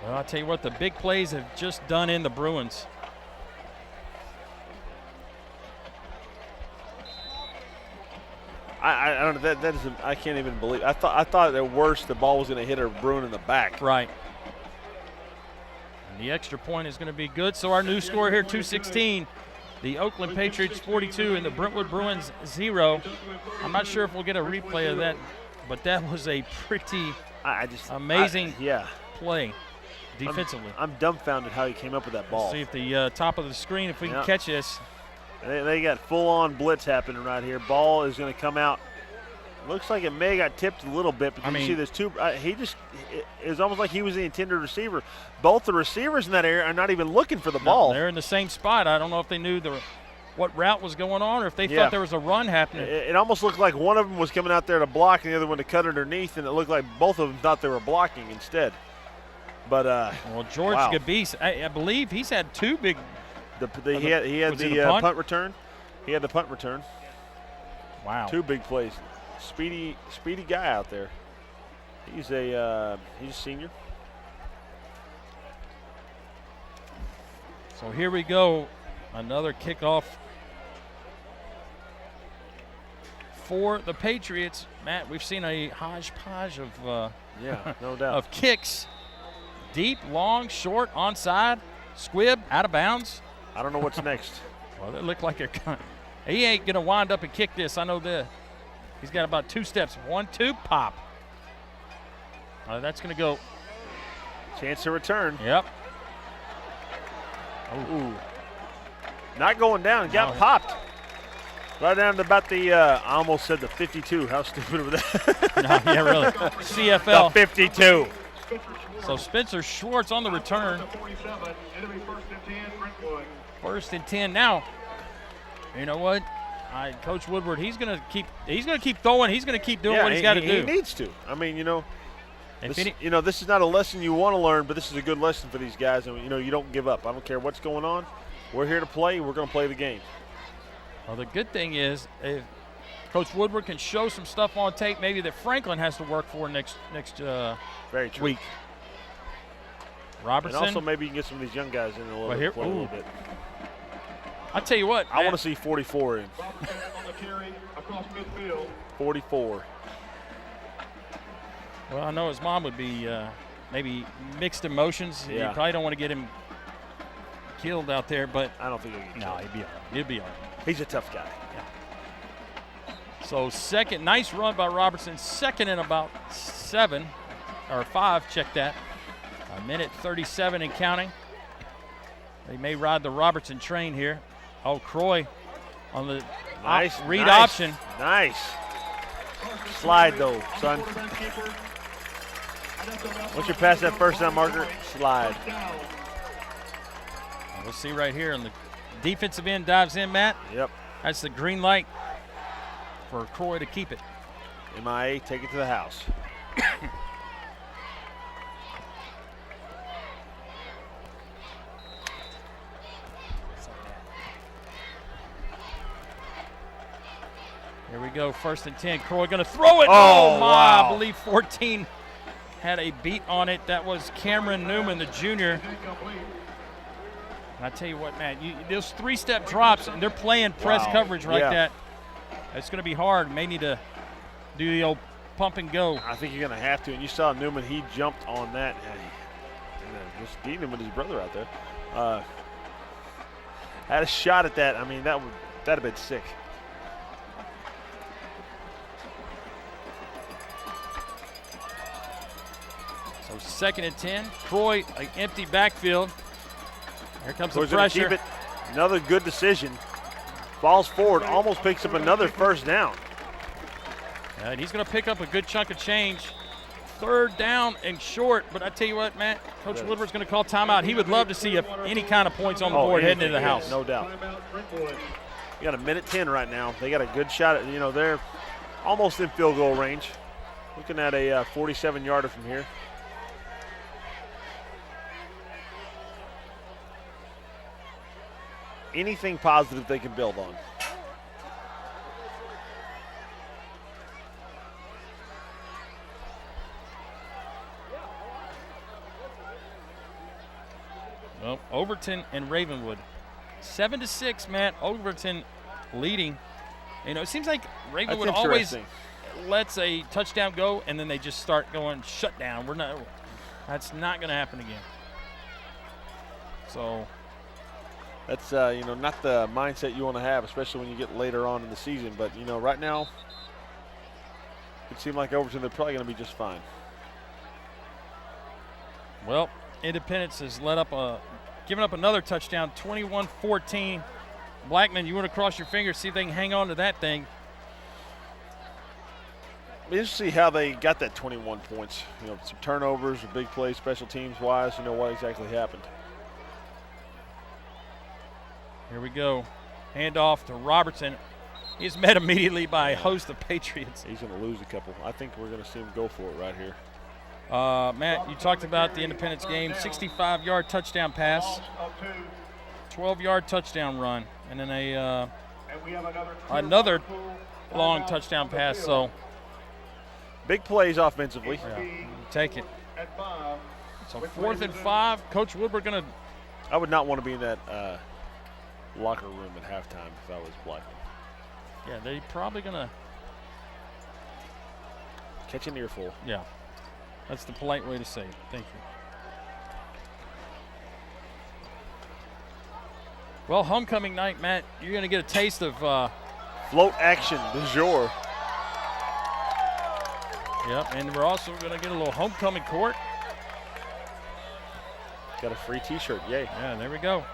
Well, I'll tell you what, the big plays have just done in the Bruins. I don't know. That is. I can't even believe. I thought at worst the ball was going to hit a Bruin in the back. Right. And the extra point is going to be good. So our new score here, 216. The Oakland Patriots 42 and the Brentwood Bruins 0. I'm not sure if we'll get a replay of that, but that was a pretty amazing play defensively. I'm dumbfounded how he came up with that ball. Let's see if the top of the screen, if we can catch this. They got full-on blitz happening right here. Ball is going to come out. Looks like it may have got tipped a little bit, but you see there's two. It's almost like he was the intended receiver. Both the receivers in that area are not even looking for the ball. They're in the same spot. I don't know if they knew what route was going on or if they thought there was a run happening. It almost looked like one of them was coming out there to block and the other one to cut underneath, and it looked like both of them thought they were blocking instead. But well, George Gabis, I believe he's had two big. He had the punt return. He had the punt return. Wow. 2 big plays. Speedy guy out there. He's a senior. So here we go. Another kickoff for the Patriots. Matt, we've seen a hodgepodge of no doubt of kicks. Deep, long, short, onside, squib, out of bounds. I don't know what's next. Well, they look like they're he ain't going to wind up and kick this. I know that. He's got about 2 steps. 1, 2, pop. That's going to go. Chance to return. Yep. Ooh. Not going down. Got popped. Right down to about the, I almost said the 52. How stupid was that? No, yeah, really. CFL. The 52. So Spencer Schwartz on the return. 47. It'll be 1st and 10, Brentwood. 1st and 10 now. You know what? Coach Woodward, he's going to keep throwing. He's going to keep doing what he's got to do. He needs to. I mean, this is not a lesson you want to learn, but this is a good lesson for these guys. And you don't give up. I don't care what's going on. We're here to play. We're going to play the game. Well, the good thing is, if Coach Woodward can show some stuff on tape, maybe that Franklin has to work for next Very true. week. Robertson. And also maybe you can get some of these young guys in a little bit. I'll tell you what. I want to see 44 in. Robertson on the carry across midfield. 44. Well, I know his mom would be maybe mixed emotions. Yeah. You probably don't want to get him killed out there, but I don't think he'll get killed. No, he'd be all right. He's a tough guy. Yeah. So second, nice run by Robertson. 2nd and about 7 or 5. Check that. 1:37 and counting. They may ride the Robertson train here. Oh, Croy on the Nice read nice, option. Nice. Slide though, son. Once you pass that first down marker, slide. We'll see right here on the defensive end dives in, Matt. Yep. That's the green light for Croy to keep it. MIA, take it to the house. Here we go, 1st and 10. Croy going to throw it. Oh, my! wow. I believe 14 had a beat on it. That was Cameron Newman, the junior. And I tell you what, Matt, those 3-step drops, and they're playing press coverage like that. It's going to be hard. May need to do the old pump and go. I think you're going to have to. And you saw Newman, he jumped on that. And just beating him with his brother out there. Had a shot at that. I mean, that'd have been sick. So 2nd and 10. Croy, an empty backfield. Here comes the pressure. Keep it. Another good decision. Balls forward, almost picks up another 1st down. And he's going to pick up a good chunk of change. 3rd down and short. But I tell you what, Matt, Coach Woodward's going to call timeout. He would love to see any kind of points on the board heading into the house. No doubt. You got a minute 10 right now. They got a good shot at, they're almost in field goal range. Looking at a 47-yarder from here. Anything positive they can build on. Well, Overton and Ravenwood. 7-6, Matt. Overton leading. It seems like Ravenwood always lets a touchdown go, and then they just start going shutdown. That's not going to happen again. So that's not the mindset you want to have, especially when you get later on in the season. But right now, it seemed like Overton, they're probably going to be just fine. Well, Independence has given up another touchdown, 21-14. Blackman, you want to cross your fingers, see if they can hang on to that thing. Interesting to see how they got that 21 points. Some turnovers, a big play, special teams wise. What exactly happened. Here we go. Handoff to Robertson. He's met immediately by a host of Patriots. He's going to lose a couple. I think we're going to see him go for it right here. Matt, you talked about the Independence game. 65-yard touchdown pass. 12-yard touchdown run. And then another long touchdown pass. So big plays offensively. Yeah, take it. So 4th and 5. Coach Woodward going to. I would not want to be in that locker room at halftime if I was Blackman. Yeah, they're probably going to catch an earful. Yeah, that's the polite way to say it. Thank you. Well, homecoming night, Matt, you're going to get a taste of float action du jour. Yep, and we're also going to get a little homecoming court. Got a free T-shirt, yay. Yeah, there we go.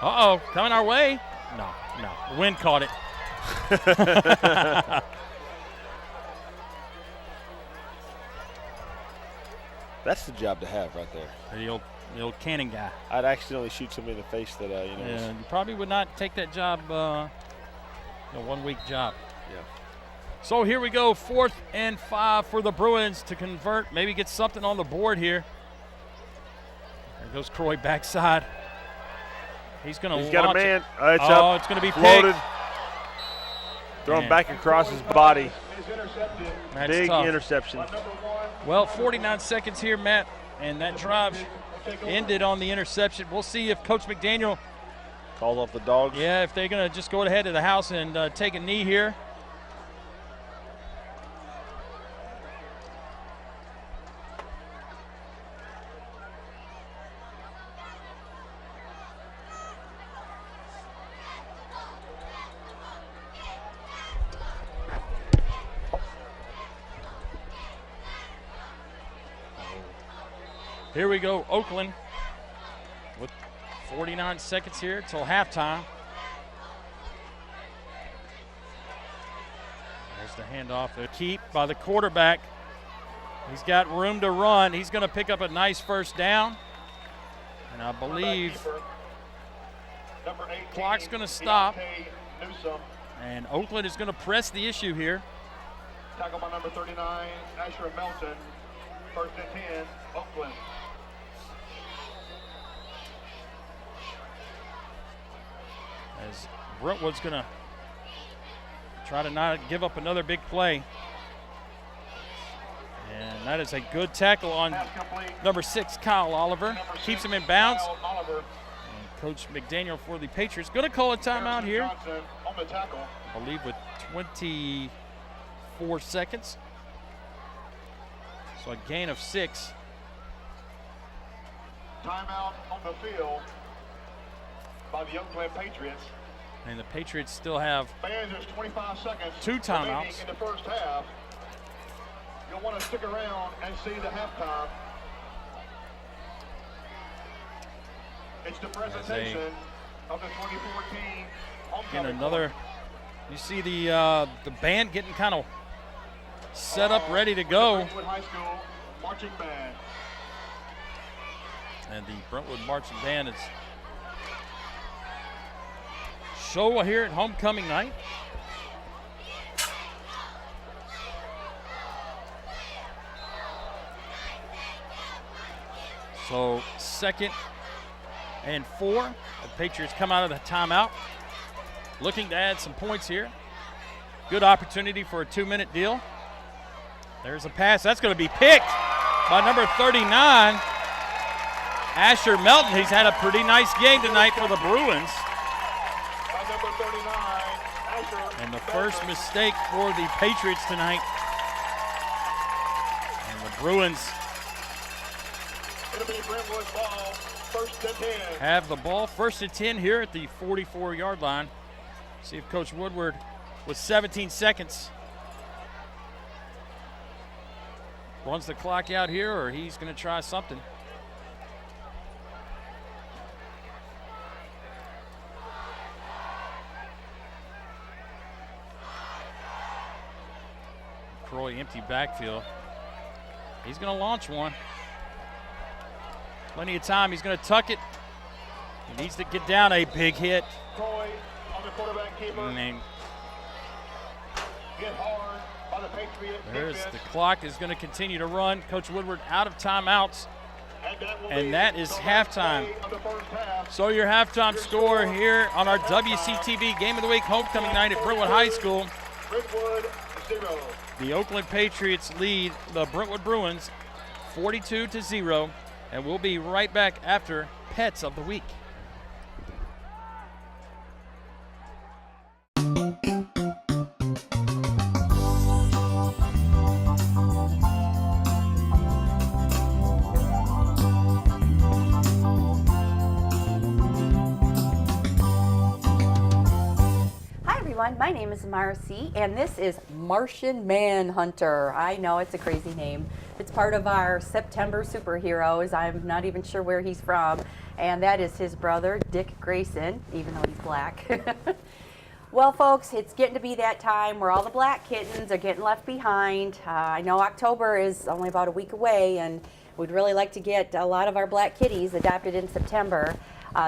Uh-oh, coming our way. No, the wind caught it. That's the job to have right there. The old cannon guy. I'd accidentally shoot somebody in the face that, Yeah, you probably would not take that job, 1-week job. Yeah. So here we go, 4th and 5 for the Bruins to convert, maybe get something on the board here. There goes Croy backside. He's going to launch. He's got a man. It's up. It's going to be floated. picked. Thrown back across his body. That's big tough. interception. Well, 49 seconds here, Matt, and that drive ended on the interception. We'll see if Coach McDaniel calls off the dogs. Yeah, if they're going to just go ahead to the house and take a knee here. Here we go, Oakland with 49 seconds here till halftime. There's the handoff. The keep by the quarterback. He's got room to run. He's going to pick up a nice first down. And I believe clock's going to stop. And Oakland is going to press the issue here. Tackle by number 39, Asher Melton. First and 10, Oakland. As Brentwood's going to try to not give up another big play. And that is a good tackle on number 6, Kyle Oliver. Keeps him in bounds. And Coach McDaniel for the Patriots going to call a timeout here. I believe with 24 seconds. So a gain of 6. Timeout on the field by the Oakland Patriots. And the Patriots still have Fans, there's 25 seconds 2 timeouts in the first half. You'll want to stick around and see the halftime. It's the presentation of the 2014 homecoming. And another, you see the band getting kind of set up, ready to go. Brentwood High School marching band. And the Brentwood marching band is show here at homecoming night. So 2nd and 4. The Patriots come out of the timeout, looking to add some points here. Good opportunity for a 2-minute deal. There's a pass. That's going to be picked by number 39, Asher Melton. He's had a pretty nice game tonight for the Bruins. By number 39, Asher And the first mistake for the Patriots tonight. And the Bruins It'll be Brentwood ball, first and 10. have the ball, 1st and 10 here at the 44-yard line. See if Coach Woodward with 17 seconds runs the clock out here, or he's going to try something. Croy empty backfield. He's going to launch one. Plenty of time. He's going to tuck it. He needs to get down a big hit. Croy on the quarterback keeper. And then Hit hard by the Patriot there's defense. the clock is going to continue to run. Coach Woodward out of timeouts. And that is halftime. Of the first half. So your halftime score here on our WCTV Game of the Week homecoming night at Brentwood High School. Brentwood 0. The Oakland Patriots lead the Brentwood Bruins 42-0. And we'll be right back after Pets of the Week. My name is Marcy, and this is Martian Manhunter. I know it's a crazy name. It's part of our September superheroes. I'm not even sure where he's from, and that is his brother, Dick Grayson, even though he's black. Well, folks, it's getting to be that time where all the black kittens are getting left behind. I know October is only about a week away, and we'd really like to get a lot of our black kitties adopted in September.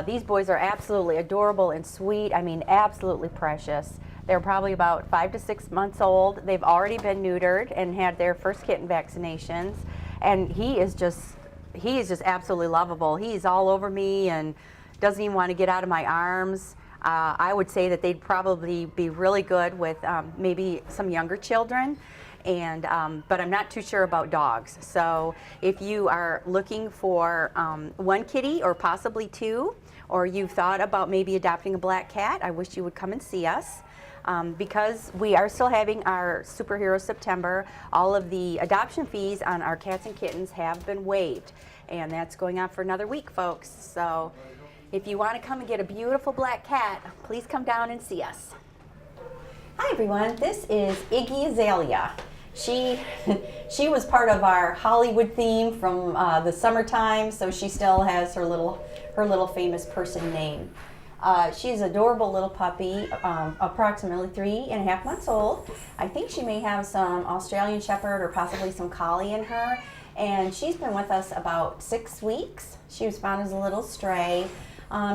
These boys are absolutely adorable and sweet. I mean, absolutely precious. They're probably about 5 to 6 months old. They've already been neutered and had their first kitten vaccinations. And he is just absolutely lovable. He's all over me and doesn't even want to get out of my arms. I would say that they'd probably be really good with maybe some younger children. And but I'm not too sure about dogs. So if you are looking for one kitty or possibly 2, or you've thought about maybe adopting a black cat, I wish you would come and see us. Because we are still having our Superhero September, all of the adoption fees on our cats and kittens have been waived. And that's going on for another week, folks. So if you want to come and get a beautiful black cat, please come down and see us. Hi everyone, this is Iggy Azalea. She was part of our Hollywood theme from the summertime, so she still has her little her little famous person name. She's an adorable little puppy, approximately 3.5 months old. I think she may have some Australian Shepherd or possibly some Collie in her. And she's been with us about 6 weeks. She was found as a little stray.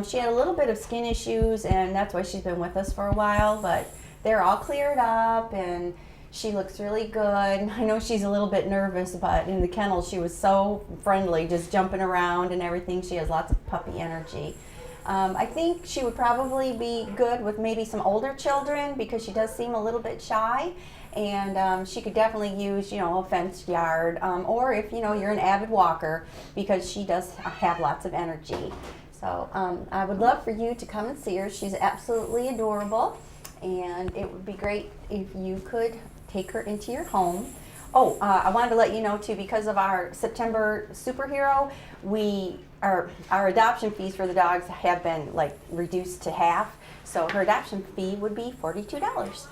She had a little bit of skin issues, and that's why she's been with us for a while, but they're all cleared up, and she looks really good. I know she's a little bit nervous, but in the kennel she was so friendly, just jumping around and everything. She has lots of puppy energy. I think she would probably be good with maybe some older children because she does seem a little bit shy, and she could definitely use, a fenced yard, or if, you're an avid walker, because she does have lots of energy. So I would love for you to come and see her. She's absolutely adorable, and it would be great if you could take her into your home. Oh, I wanted to let you know too, because of our September superhero, our adoption fees for the dogs have been reduced to half. So her adoption fee would be $42.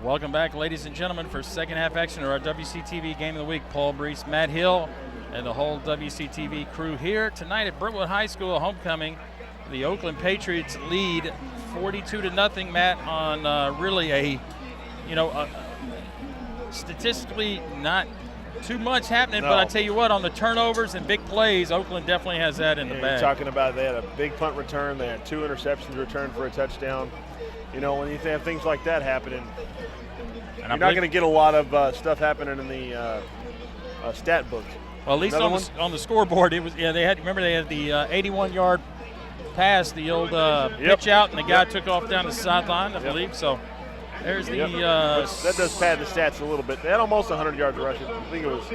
Welcome back, ladies and gentlemen, for second half action of our WCTV Game of the Week. Paul Brees, Matt Hill, and the whole WCTV crew here tonight at Brentwood High School homecoming. The Oakland Patriots lead 42-0, Matt, on really a statistically not too much happening, No. but I tell you what, on the turnovers and big plays, Oakland definitely has that in the You're bag. talking about they had a big punt return. They had 2 interceptions returned for a touchdown. When you have things like that happening, you're not going to get a lot of stuff happening in the stat book. Well, at least on the scoreboard, it was. Yeah, they had the 81-yard pass, the old pitch out, and the guy took off down the sideline, I believe. So there's the. That does pad the stats a little bit. They had almost 100 yards rushing. I think it was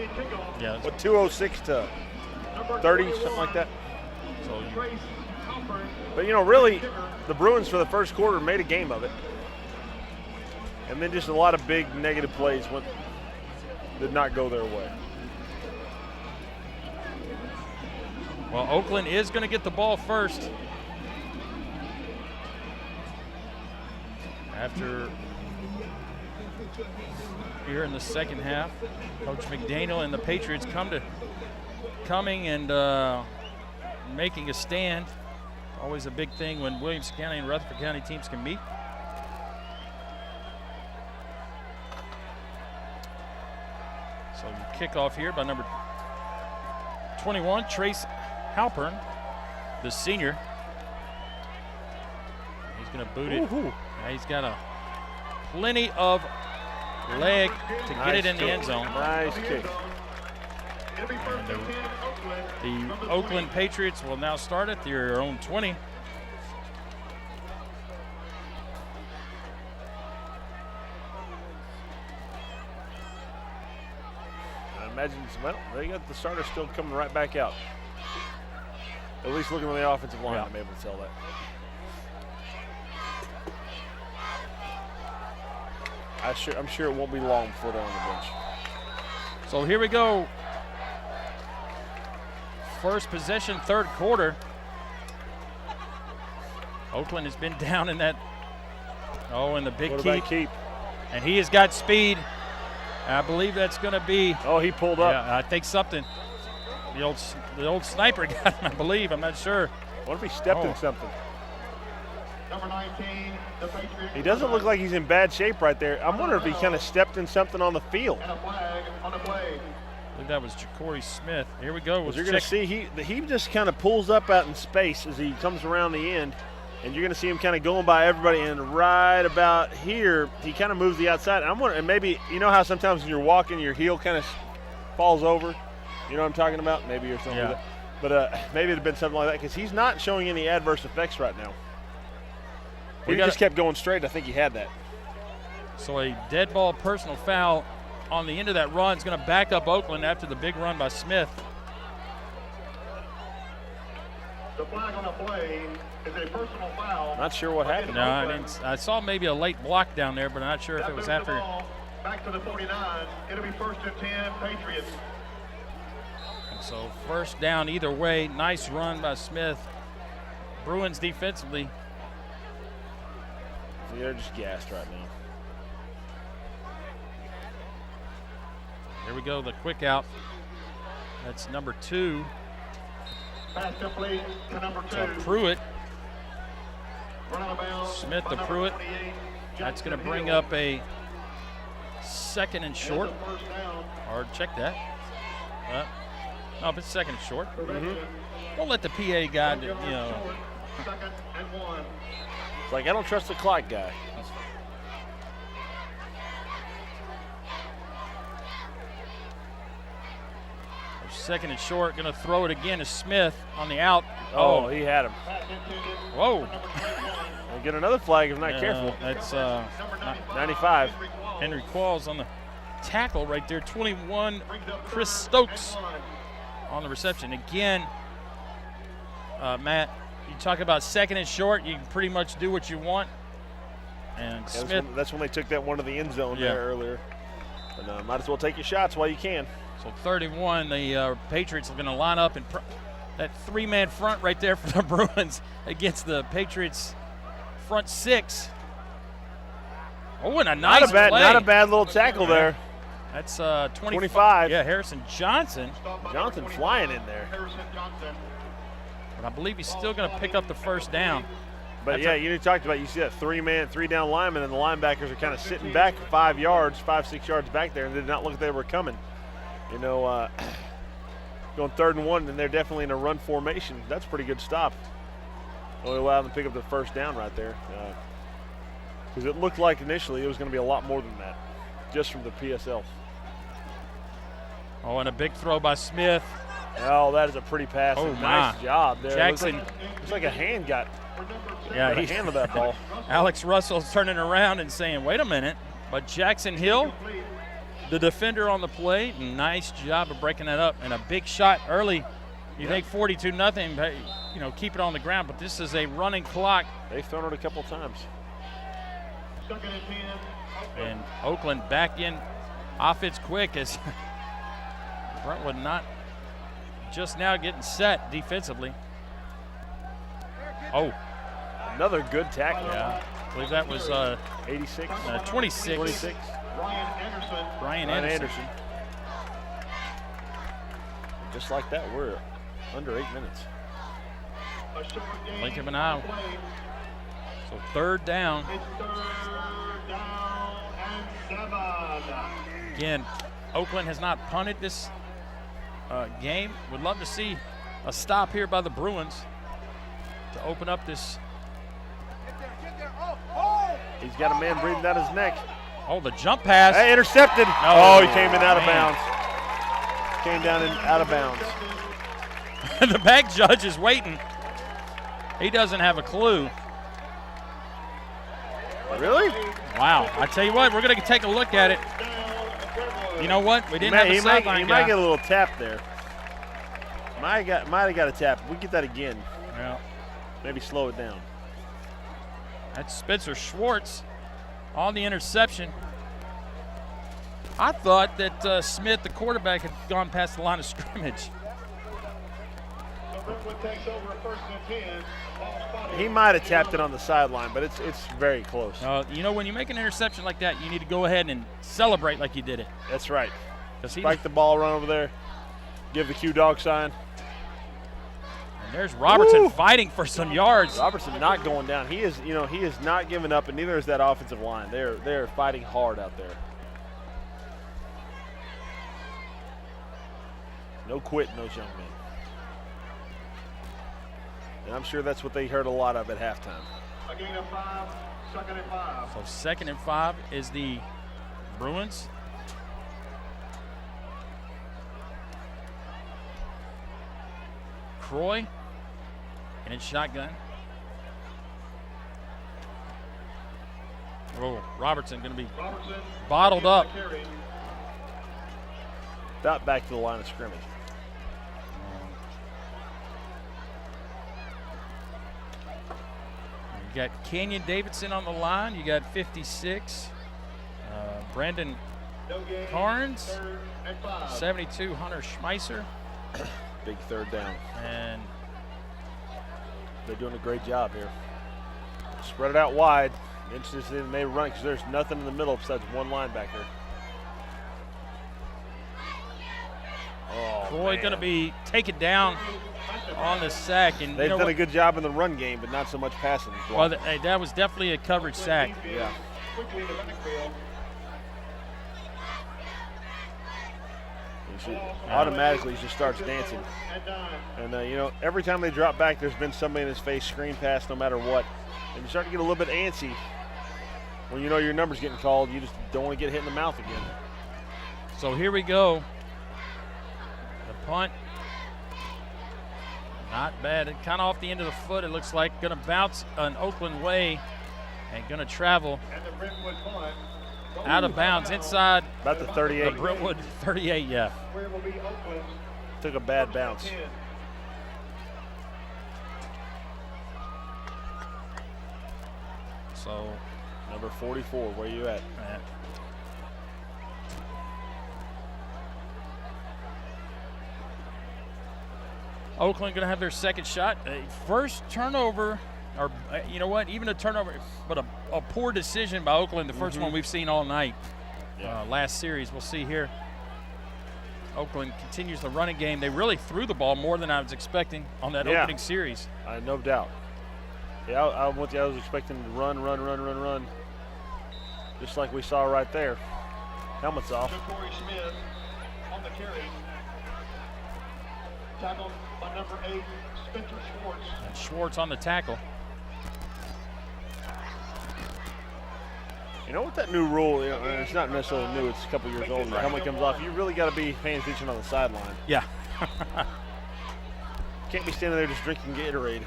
206 to 30, something like that. So, but really, the Bruins for the first quarter made a game of it. And then just a lot of big negative plays did not go their way. well, Oakland is going to get the ball first. After here in the second half, Coach McDaniel and the Patriots coming and making a stand. Always a big thing when Williamson County and Rutherford County teams can meet. So kickoff here by number 21, Trace Halpern, the senior. He's going to boot it. Now he's got plenty of leg to get it in the end zone. Nice kick. The Oakland Patriots will now start at their own 20. I imagine, they got the starter still coming right back out. At least looking on the offensive line, I'm able to tell that. I'm sure it won't be long before they're on the bench. So here we go. First possession, third quarter. Oakland has been down in that. Oh, in the big keep. And he has got speed. I believe that's going to be. Oh, he pulled up. Yeah, I think something. The old sniper got him, I believe. I'm not sure. What if he stepped in something? Number 19, the Patriots. He doesn't look like he's in bad shape right there. I'm wondering if he kind of stepped in something on the field. And a flag on the play. I think that was Ja'Cory Smith. Here we go. You're going to see he just kind of pulls up out in space as he comes around the end, and you're going to see him kind of going by everybody. And right about here, he kind of moves the outside. I'm wondering, maybe how sometimes when you're walking, your heel kind of falls over. You know what I'm talking about? Maybe or something like that. But maybe it had been something like that because he's not showing any adverse effects right now. He just kept going straight. I think he had that. So a dead ball personal foul on the end of that run is going to back up Oakland after the big run by Smith. The flag on the play is a personal foul. Not sure what happened. No, I saw maybe a late block down there, but I'm not sure if it was after. Back to the 49. It'll be 1st and 10, Patriots. So first down either way. Nice run by Smith. Bruins defensively. They're just gassed right now. Here we go, the quick out. That's number 2. Pass complete to number 2. To Pruitt. Run out of bounds. Smith to Number Pruitt. 28, That's going to Jackson bring Hill. up a 2nd and short. It's a first down. Or check that. No, if it's 2nd and short. Don't let the PA guy, you know. 2nd and 1. It's like, I don't trust the clock guy. 2nd and short, going to throw it again to Smith on the out. Oh, he had him. Pass intended Whoa. We'll get another flag if not careful. That's number 95. Henry Qualls on the tackle right there. 21, Brings up Chris 3rd Stokes and 1. on the reception. Again, Matt, you talk about 2nd and short, you can pretty much do what you want. And Smith, That's when they took that one to the end zone Yeah. there earlier. But might as well take your shots while you can. so 31, the Patriots are going to line up in that 3-man front right there for the Bruins against the Patriots front 6. Oh, and a nice play. Not a bad little tackle there. That's 25. Yeah, Harrison Johnson. Stop by Johnson number flying 25, in there. Harrison Johnson. But I believe he's still going to pick up the first down. But That's yeah, you talked about, you see that 3-down lineman, and the linebackers are kind of sitting back 5 yards, 5-6 yards back there, and they did not look like they were coming. You know, going 3rd and 1, and they're definitely in a run formation. That's a pretty good stop. Only allowed them to pick up the first down right there. Because it looked like initially it was going to be a lot more than that, just from the PSL. Oh, and a big throw by Smith. Oh, that is a pretty pass. Oh, and nice my. job there. Jackson. Looks like a hand got Yeah, a hand of that ball. Alex Russell's turning around and saying, wait a minute. But Jackson Hill, the defender on the play, nice job of breaking that up. And a big shot early. You think 42-0, but, you know, keep it on the ground. But this is a running clock. They've thrown it a couple times. 2nd and 10. And Oakland back in offense quick as Brentwood not just now getting set defensively. Oh, Another good tackle. yeah. I believe that was 86. 26. 26. Ryan Anderson. Brian Ryan Anderson. Anderson. Just like that, we're under 8 minutes. A short gain. Blink of an eye. Play. So 3rd down. It's 3rd down and 7. Again, Oakland has not punted this game. Would love to see a stop here by the Bruins to open up this. He's got a man breathing down his neck. Oh, the jump pass. Hey, intercepted. No, Oh, he came in out of man. bounds. Came down and out of bounds. The back judge is waiting. He doesn't have a clue. Really? Wow. I tell you what, we're going to take a look at it. You know what? We didn't have a He sideline might guy. get a little tap there. Might have got a tap. We get that again. Yeah. Maybe slow it down. That's Spencer Schwartz on the interception. I thought that Smith, the quarterback, had gone past the line of scrimmage. So Brentwood takes over 1st and 10. Ball spotted. He might have tapped it on the sideline, but it's very close. You know, when you make an interception like that, you need to go ahead and celebrate like you did it. That's right. 'Cause he, Spike the ball, run over there, give the Q dog sign. and there's Robertson Woo! fighting for some yards. Robertson not going down. He is not giving up, and neither is that offensive line. They're fighting hard out there. No quitting those young men. And I'm sure that's what they heard a lot of at halftime. A gain of 5. 2nd and 5. So 2nd and 5 is the Bruins. Croy in his shotgun. Oh, Robertson going to be Robertson. bottled up. Carry. About back to the line of scrimmage. You got Kenyon Davidson on the line. You got 56. Brandon No gain. Carnes. 3rd and 5. 72, Hunter Schmeisser. Big third down. And they're doing a great job here. Spread it out wide. Interested in maybe run because there's nothing in the middle besides one linebacker. Oh, Troy going to be taken down on the sack. And they've done a good job in the run game, but not so much passing. Well, that was definitely a coverage sack. Yeah. Automatically just starts dancing. And, every time they drop back, there's been somebody in his face screen pass no matter what. And you start to get a little bit antsy when you know your number's getting called. You just don't want to get hit in the mouth again. So here we go. The punt. Not bad. It kind of off the end of the foot, it looks like. Going to bounce an Oakland way and going to travel out of bounds inside. About the 38. The Brentwood 38, yeah. Took a bad bounce. So, number 44, where you at? Oakland going to have their second shot. First turnover, or you know what, even a turnover, but a poor decision by Oakland, the first one we've seen all night. Last series, we'll see here. Oakland continues the running game. They really threw the ball more than I was expecting on that opening series. No doubt. Yeah, I was expecting to run. Just like we saw right there. Helmets off. Corey Smith on the carry. Tackled by number 8, Spencer Schwartz. And Schwartz on the tackle. You know what that new rule, it's not necessarily new, it's a couple years old. The helmet comes off, you really got to be paying attention on the sideline. Yeah. Can't be standing there just drinking Gatorade.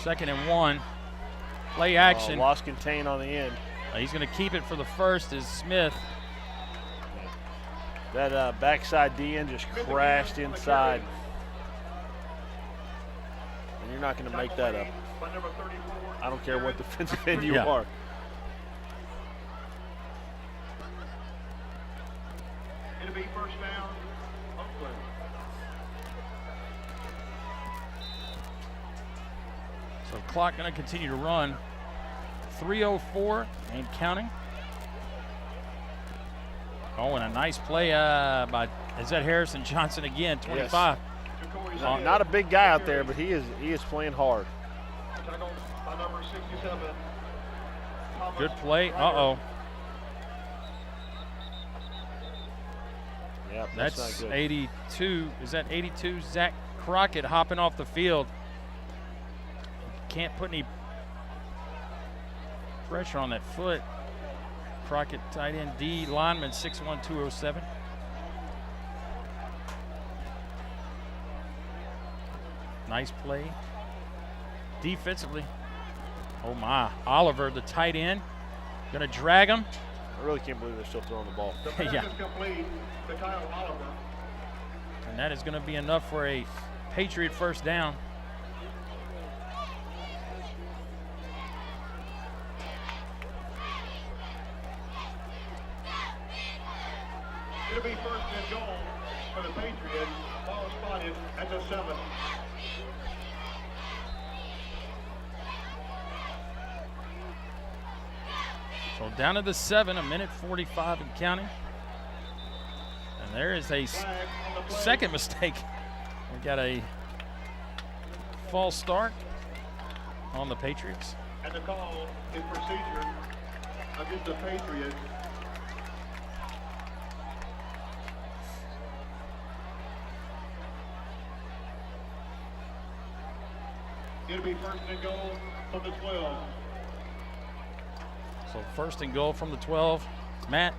Second and 1. Play action. Lost contain on the end. He's going to keep it for the first is Smith. That backside DN just crashed inside. And you're not going to make that up. I don't care what defensive end you are. It'll be first down, Oakland. So clock going to continue to run. 3:04 and counting. Oh, and a nice play by is that Harrison Johnson again, 25. Yes. Not a big guy out there, but he is playing hard. Good play. Uh-oh. Yep, that's not good. 82. Is that 82? Zach Crockett hopping off the field. Can't put any pressure on that foot. Crockett, tight end D, lineman, 6'1", 207. Nice play. Defensively. Oh my. Oliver, the tight end, gonna drag him. I really can't believe they're still throwing the ball. Yeah. And that is gonna be enough for a Patriot first down. It'll be first and goal for the Patriots. Ball spotted at the 7. So down to the 7, 1:45 and counting. And there is a second mistake. We got a false start on the Patriots. And the call is procedure against the Patriots. It'll be first and goal from the 12. So first and goal from the 12. Matt,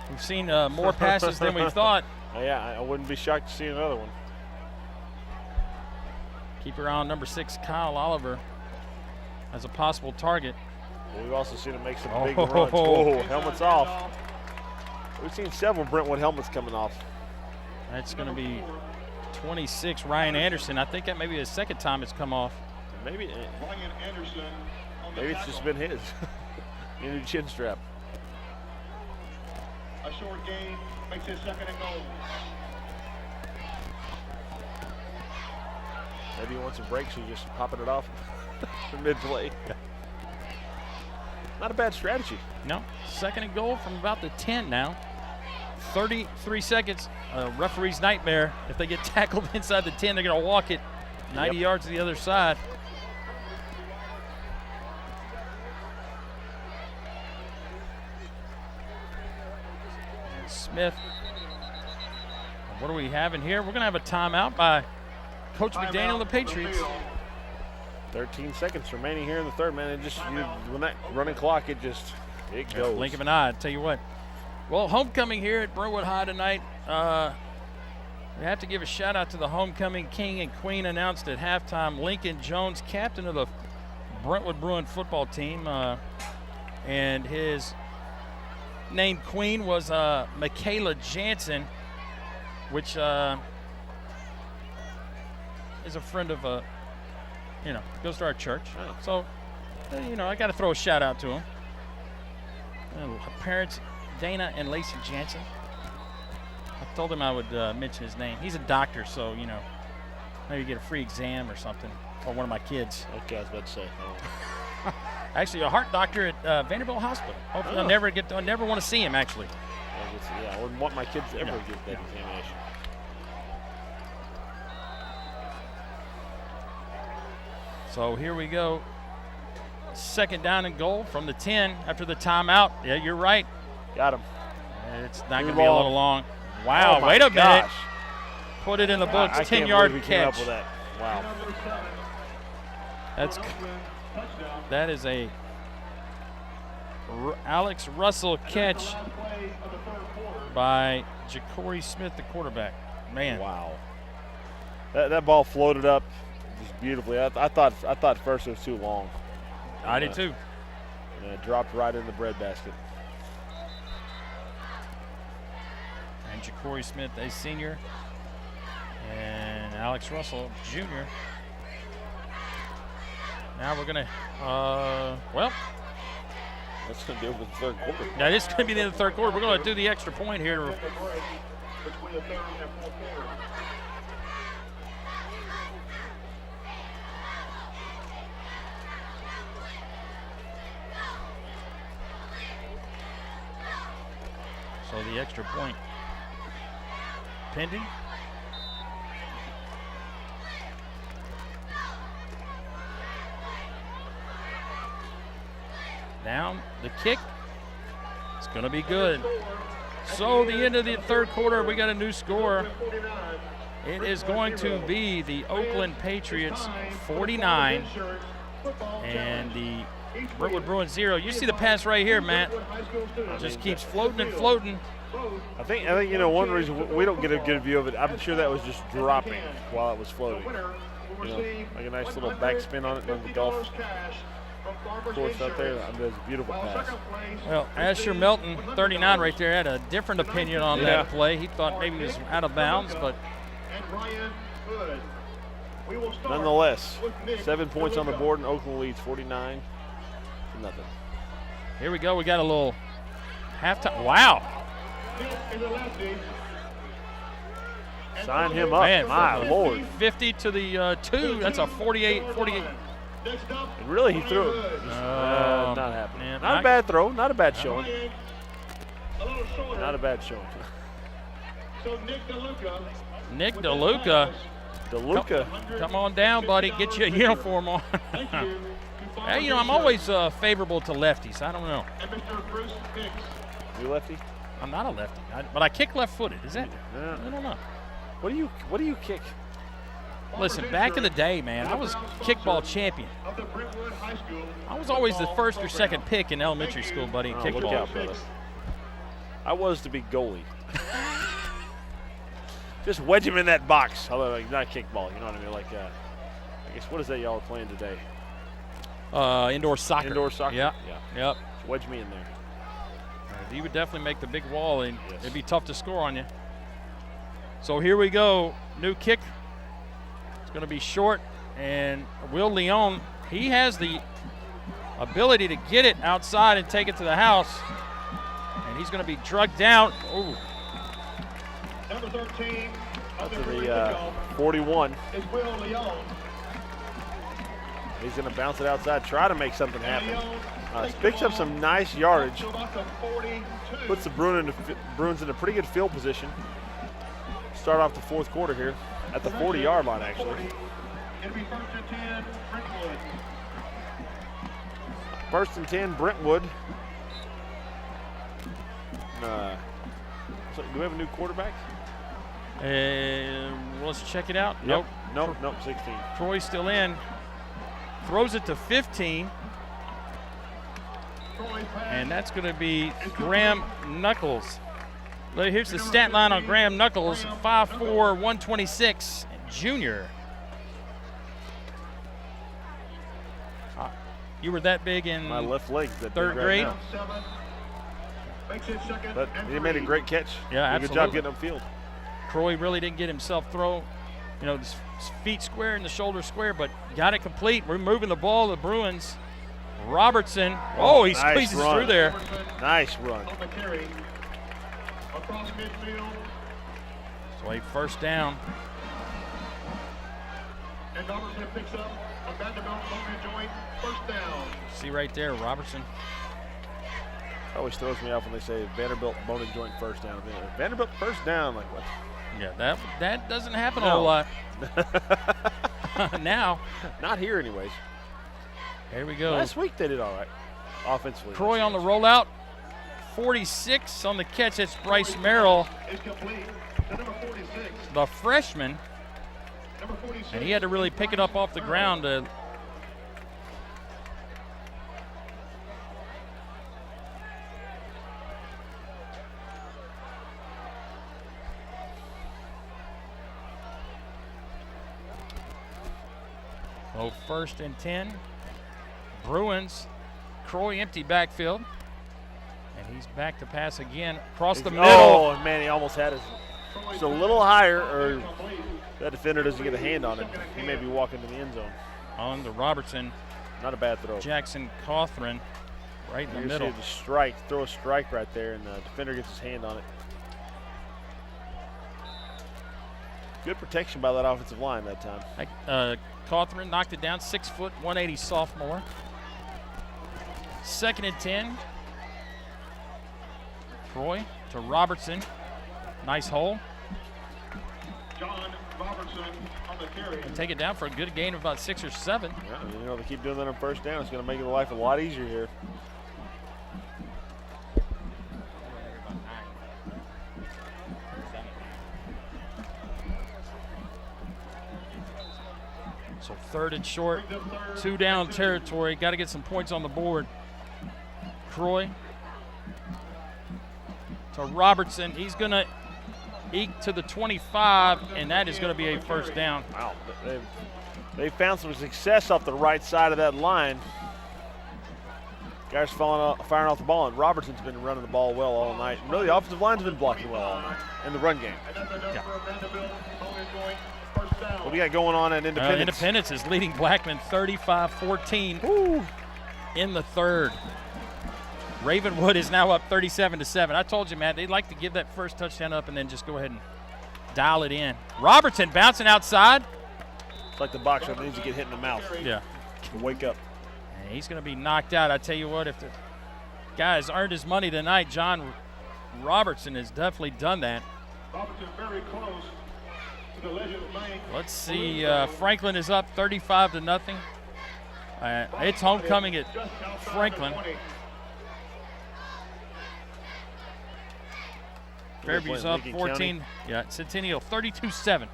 we've seen more passes than we thought. Yeah, I wouldn't be shocked to see another one. Keep your eye on number 6, Kyle Oliver, as a possible target. Well, we've also seen him make some big runs. Oh, helmets off. We've seen several Brentwood helmets coming off. That's going to be 26, Ryan Anderson. I think that may be the second time it's come off. Maybe Ryan Anderson on the it's just been his. In a chin strap. A short gain makes it 2nd and goal. Maybe he wants a break, so he's just popping it off mid-play. Not a bad strategy. No, 2nd and goal from about the 10 now. 33 seconds, referee's nightmare. If they get tackled inside the 10, they're going to walk it 90 yards to the other side. And Smith. What are we having here? We're going to have a timeout by Coach McDaniel of the Patriots. 13 seconds remaining here in the third, man. It just, when that running clock, it goes. Blink of an eye, I tell you what. Well, homecoming here at Brentwood High tonight. We have to give a shout out to the homecoming king and queen announced at halftime. Lincoln Jones, captain of the Brentwood Bruin football team, and his named queen was Michaela Jansen, which is a friend of goes to our church. So, I got to throw a shout out to him. Parents, Dana and Lacey Jansen. I told him I would mention his name. He's a doctor, so, maybe get a free exam or something for one of my kids. Okay, I was about to say. Actually, a heart doctor at Vanderbilt Hospital. Hopefully I'll never want to see him, actually. I wouldn't want my kids to ever get that examination. So here we go. 2nd down and goal from the 10 after the timeout. Yeah, you're right. Got him. It's not going to be a little long. Wow, wait a minute. Put it in the books. 10-yard catch. With that. Wow. That is a Alex Russell catch by Ja'Cory Smith, the quarterback. Man. Wow. That ball floated up just beautifully. I thought first it was too long. I did too. And it dropped right in the breadbasket. And Ja'Cory Smith, a senior, and Alex Russell, junior. Now we're going to, that's going to do it with the third quarter. Now this is going to be the end of the third quarter. We're going to do the extra point here. Between the third and fourth quarter. So the extra point pending. Down the kick. It's going to be good. So the end of the third quarter, we got a new score. It is going to be the Oakland Patriots 49 and the Brentwood Bruins 0. You see the pass right here, Matt. Just keeps floating and floating. I think one reason we don't get a good view of it, I'm sure that was just dropping while it was floating. Like a nice little backspin on it on the golf course out there. That was a beautiful pass. Well, Asher Melton, 39 right there, had a different opinion on that play. He thought maybe he was out of bounds, but nonetheless, 7 points on the board and Oakland leads 49-0. Here we go. We got a little halftime. Wow. Sign him up, man, my Lord. 50 to the 2. That's a 48. And really, he threw it. Not happening. Man, not a bad throw. Not a bad showing. Not a bad showing. So Nick DeLuca. Come on down, buddy. Get you a uniform on. Hey, I'm always favorable to lefties. I don't know. You lefty? I'm not a lefty, but I kick left-footed. Is that? Yeah. I don't know. What do you kick? Listen, back in the day, man, I was kickball champion. I was always the first or second pick in elementary school, buddy, in kickball. Look out, brother. I was to be goalie. Just wedge him in that box. Although, like, not kickball, you know what I mean? Like, I guess, what is that y'all are playing today? Indoor soccer. Indoor soccer? Yeah. Yep. Just wedge me in there. You would definitely make the big wall, and it'd be tough to score on you. So here we go. New kick. It's going to be short, and Will Leon, he has the ability to get it outside and take it to the house. And And he's going to be drugged down. Oh, Number 13 Up of to the Bruins the 41. is Will Leon. He's going to bounce it outside, try to make something happen. Leon Picks up some nice yardage. to about the 42. Puts the Bruins in a pretty good field position. Start off the fourth quarter here at the 40-yard line, actually. It'll be 1st and 10, Brentwood. 1st and 10, Brentwood. So do we have a new quarterback? let's check it out. Nope, 16. Troy's still in. Throws it to 15. And that's going to be Graham Knuckles. Here's the stat line on Graham Knuckles, 5'4", 126, junior. You were that big in My left leg. third grade? But he made a great catch. Yeah, Did a good job getting upfield. Croy really didn't get himself his feet square and the shoulder square, but got it complete. We're moving the ball. The Bruins. Robertson. Oh, he nice squeezes run. through there. Nice run. Across midfield. So a first down. And Robertson picks up a Vanderbilt bone joint. First down. See right there, Robertson. Always throws me off when they say Vanderbilt bone and joint first down. Vanderbilt first down, like what? Yeah, that doesn't happen a No. whole lot. Now. Not here, anyways. Here we go. Last week they did all right offensively. Croy on the rollout. 46 on the catch. It's Bryce Merrill, Is complete to number 46. the freshman. Number 46. And he had to really pick it up off the ground to so 1st and 10. Bruins. Croy empty backfield. And he's back to pass again across the middle. Oh, man, he almost had it. Just a little higher, or that defender doesn't get a hand on it. He may be walking to the end zone. On the Robertson. Not a bad throw. Jackson Cawthron right in the You middle. see the strike, throw a strike right there, and the defender gets his hand on it. Good protection by that offensive line that time. Cawthron knocked it down, 6 foot, 180 sophomore. 2nd and 10. Croy to Robertson. Nice hole. John Robertson on the carry. And take it down for a good gain of about 6 or 7. Yeah, they keep doing that on first down. It's going to make your life a lot easier here. So 3rd and short, 2 down territory. Got to get some points on the board. Croy to Robertson. He's going to eke to the 25, and that is going to be a first down. Wow, they found some success off the right side of that line. Guys firing off the ball, and Robertson's been running the ball well all night. And really, the offensive line's been blocking well all night in the run game. Yeah. What do we got going on at Independence? Independence is leading Blackman 35-14 in the 3rd. Ravenwood is now up 37-7. I told you, Matt, they'd like to give that first touchdown up and then just go ahead and dial it in. Robertson bouncing outside. It's like the boxer that needs to get hit in the mouth. Yeah. Wake up. And he's going to be knocked out. I tell you what, if the guy has earned his money tonight, John Robertson has definitely done that. Robertson very close to the Legend Bank. Let's see. Franklin is up 35-0. It's homecoming at Franklin. Fairview's up 14. Yeah, Centennial 32-7.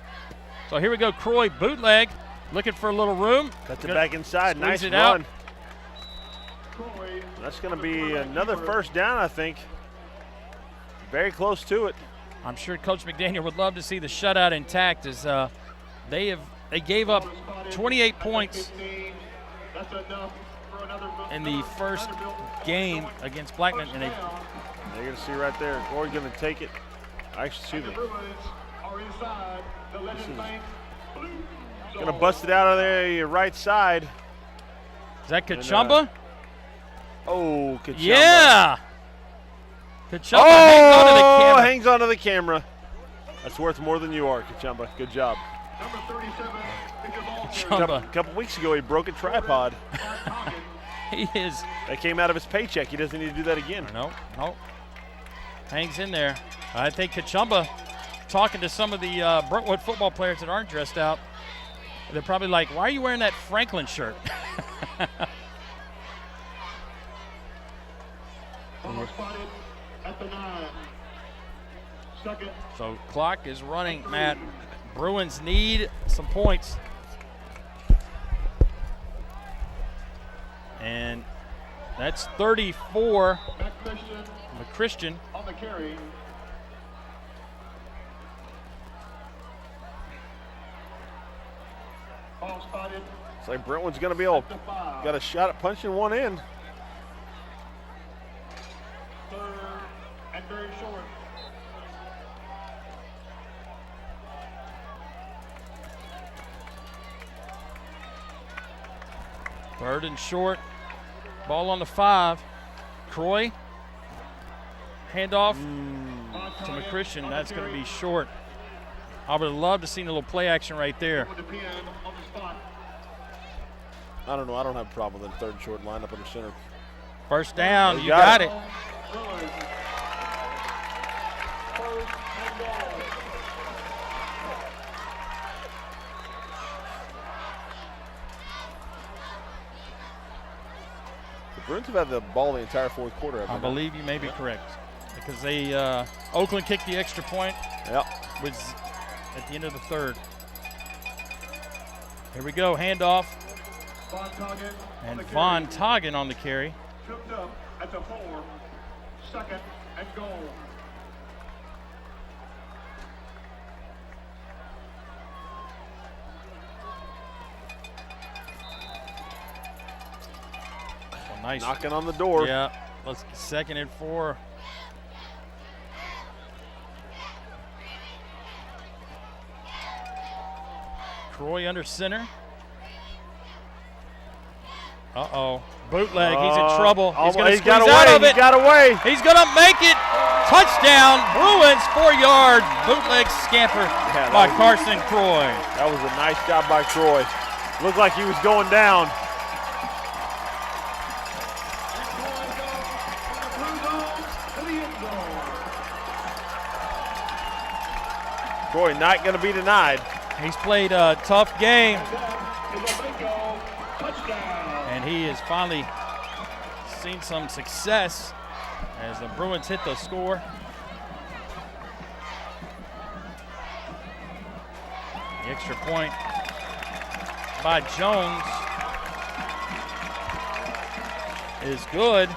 So here we go. Croy bootleg, looking for a little room. Cuts it back inside. Nice it run. out. That's going to be another first down, I think. Very close to it. I'm sure Coach McDaniel would love to see the shutout intact, as they gave up 28 points in the first game against Blackman, and You're going to see right there. Corey's going to take it. Excuse me. Going to bust it out of there, your right side. Is that Kachumba? Oh, Kachumba. Yeah. Kachumba hangs onto the camera. Hangs onto the camera. That's worth more than you are, Kachumba. Good job. Number 37, Kachumba. A couple weeks ago, he broke a tripod. He is. That came out of his paycheck. He doesn't need to do that again. No. Hangs in there. I think Kachumba, talking to some of the Brentwood football players that aren't dressed out, they're probably like, why are you wearing that Franklin shirt? ball spotted at the 9. Second. So clock is running, Matt. Bruins need some points. And that's 34. McChristian. On the carry. Ball spotted. It's like Brentwood's going to be able, got a shot at punching one in. Third and very short. Third and short. Ball on the 5. Croy. Handoff to McChristian. That's going to be short. I would have loved to see a little play action right there. I don't know. I don't have a problem with that third and short line up under center. First down. You You got got it. it. The Bruins have had the ball the entire fourth quarter. I believe you may be correct. Because they Oakland kicked the extra point. Yep. Was at the end of the third. Here we go, handoff. And Von Toggen on the carry. Tripped up at the 4. Second and goal. So nice. Knocking on the door. Yeah, let's second and 4. Croy under center. Uh-oh. Bootleg. He's in trouble. He's going to squeeze out of it. He got away. He's going to make it. Touchdown. Bruins, 4-yard bootleg scamper by Carson Croy. That was a nice job by Croy. Looked like he was going down. Croy not going to be denied. He's played a tough game. And he has finally seen some success as the Bruins hit the score. The extra point by Jones is good.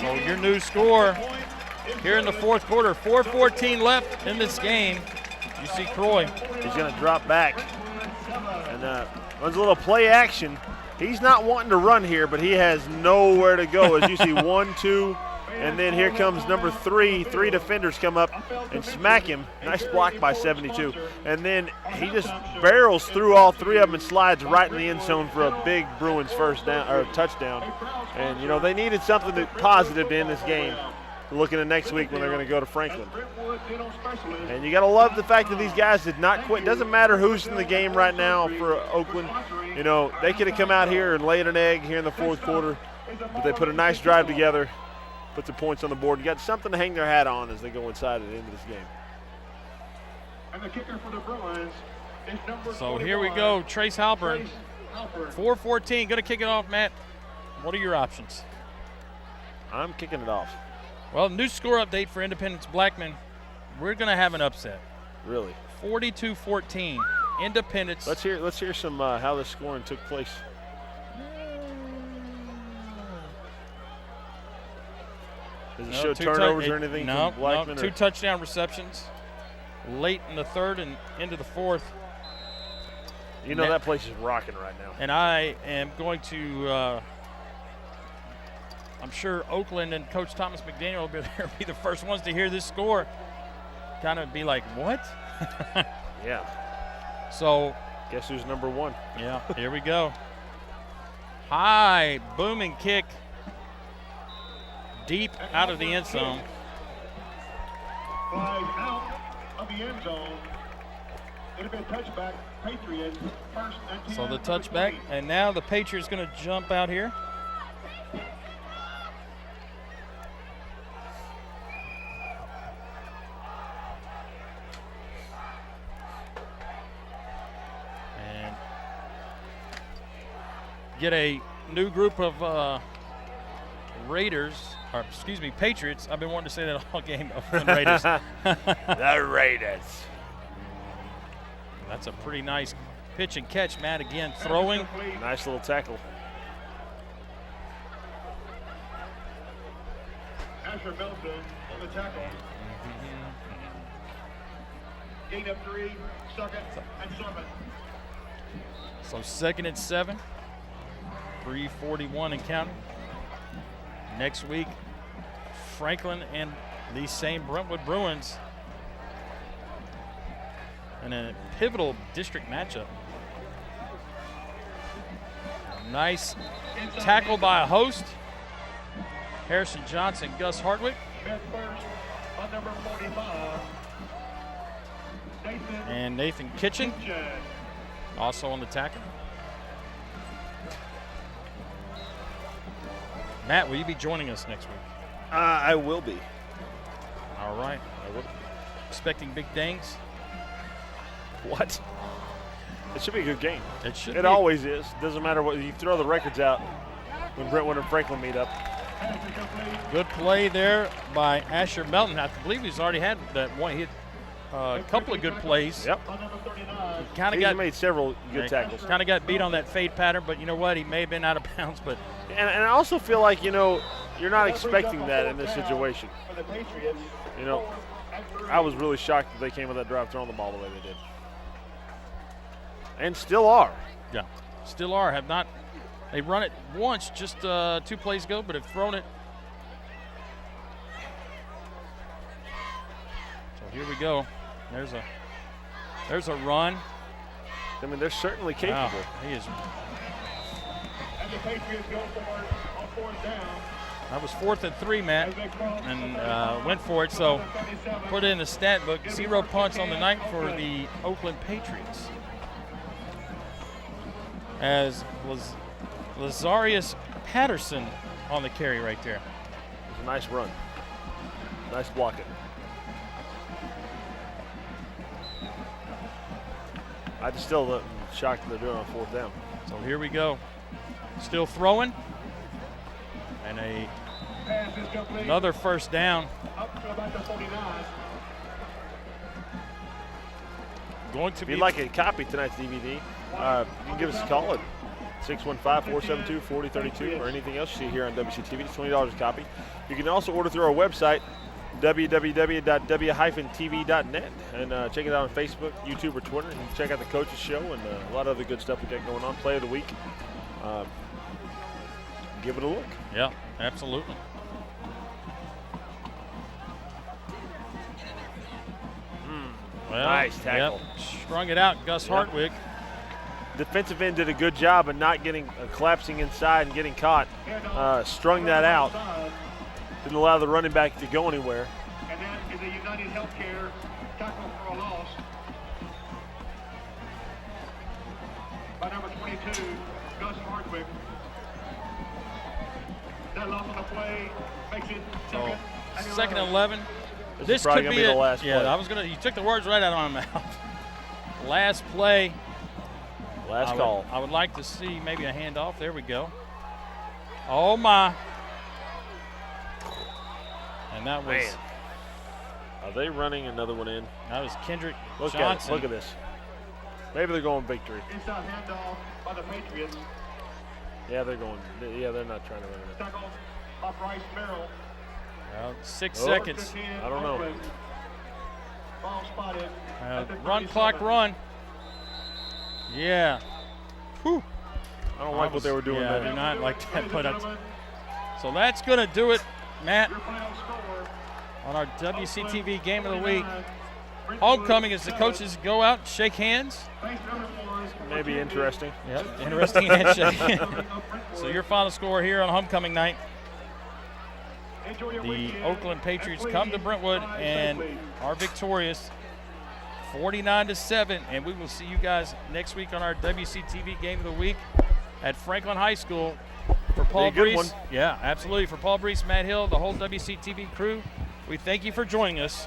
So your new score here in the fourth quarter, 4:14 left in this game. You see Croy. He's going to drop back and runs a little play action. He's not wanting to run here, but he has nowhere to go. As you see, 1, 2, and then here comes number 3. 3 defenders come up and smack him. Nice block by 72. And then he just barrels through all 3 of them and slides right in the end zone for a big Bruins first down or touchdown. And you know they needed something positive to end this game. Looking at next week when they're going to go to Franklin. And you got to love the fact that these guys did not quit. Doesn't matter who's in the game right now for Oakland. You know, they could have come out here and laid an egg here in the fourth quarter, but they put a nice drive together, put the points on the board, and got something to hang their hat on as they go inside at the end of this game. And the kicker for the Bruins is number So here we go, Trace Halpern. 4:14, going to kick it off, Matt. What are your options? I'm kicking it off. Well, new score update for Independence Blackman. We're going to have an upset. Really? 42-14, Independence. Let's hear some how the scoring took place. Does it show turnovers or anything no, from Blackman? No, 2 touchdown receptions late in the third and into the fourth. You know that place is rocking right now. And I am going to I'm sure Oakland and Coach Thomas McDaniel will be the first ones to hear this score. Kind of be like, what? Yeah. So. Guess who's number 1? Yeah, here we go. High, booming kick deep out of the end zone. Flies out of the end zone. It'll be a touchback. Patriots first and 10. So the touchback, and now the Patriots going to jump out here. And get a new group of Patriots. I've been wanting to say that all game. Raiders. The Raiders. That's a pretty nice pitch and catch, Matt. Again, throwing. Nice little tackle. Asher Melton on the tackle. Gain of 3, second and 7. So 2nd and 7. 3:41 and counting. Next week, Franklin and these same Brentwood Bruins in a pivotal district matchup. Nice tackle by a host. Harrison Johnson, Gus Hartwick. Met first on number 45. And Nathan Kitchen, Kitchen. also on the tackle. Matt, will you be joining us next week? I will be. All right. I will. Expecting big things? What? It should be a good game. It should It be. always is. Doesn't matter what you throw the records out when Brentwood and Franklin meet up. Good play there by Asher Melton. I believe he's already had that one. He had a couple of good plays. Yep. On number 39. Kind of He's got made several good tackles. Kind of got beat on that fade pattern, but you know what? He may have been out of bounds, but And I also feel like, you're not expecting that in this situation. For the Patriots. I was really shocked that they came with that drive throwing the ball the way they did. And still are. yeah, still are. Have not. They run it once, just 2 plays ago, but have thrown it. So here we go. There's a run. I mean, they're certainly capable. Wow, he is. And the Patriots go for it on 4th down. That was 4th and 3, Matt, As they cross and went for it. So 37. put it in the stat book. 0 punts on the night for the Oakland Patriots. As was Lazarius Patterson on the carry right there. It was a nice run. Nice blocking. I just still shocked that they're doing it on 4th down. So here we go. Still throwing. And Pass is complete. another 1st down. Up to about the 49. Going to If be you'd like a copy of tonight's DVD, you can give us a call at 615-472-4032 or anything else you see here on WCTV. It's $20 a copy. You can also order through our website, www.w-tv.net, and check it out on Facebook, YouTube, or Twitter. And check out the coaches show and a lot of other good stuff we got going on. Play of the week. Give it a look. Yeah, absolutely. Well, Nice tackle. Yep, strung it out, Gus Yep. Hartwick. Defensive end did a good job of not getting collapsing inside and getting caught. Strung that out. Didn't allow the running back to go anywhere. And that is a United Healthcare tackle for a loss. By number 22, Gus Hardwick. That loss on the play makes it So second. 2nd and 11. This This is probably could gonna be be the it. last Yeah, play. you took the words right out of my mouth. Last play. Last I call. would like to see maybe a handoff. There we go. Oh my. And that was Man. Are they running another one in? Kendrick Look Johnson. at it. Look at this. Maybe they're going victory. Inside handoff by the Patriots. Yeah, they're going. Yeah, they're not trying to run it. Tackle by Bryce Merrill. 6 Oh. seconds. I don't know. Ball spotted. at the Run 37. clock run. Yeah. Whew. I don't like what they were doing Yeah, I there. do not like that. Ladies But and gentlemen, so that's going to do it, Matt, your final score. on our WCTV Game of the Week. 49, Brentwood Homecoming as the 7. coaches go out, shake hands. Base number 4, Maybe interesting. Yep, interesting handshake. So your final score here on homecoming night. the Oakland Patriots come to Brentwood and are victorious 49-7. And we will see you guys next week on our WCTV Game of the Week at Franklin High School. For Paul Brees, yeah, absolutely. For Paul Brees, Matt Hill, the whole WCTV crew, we thank you for joining us.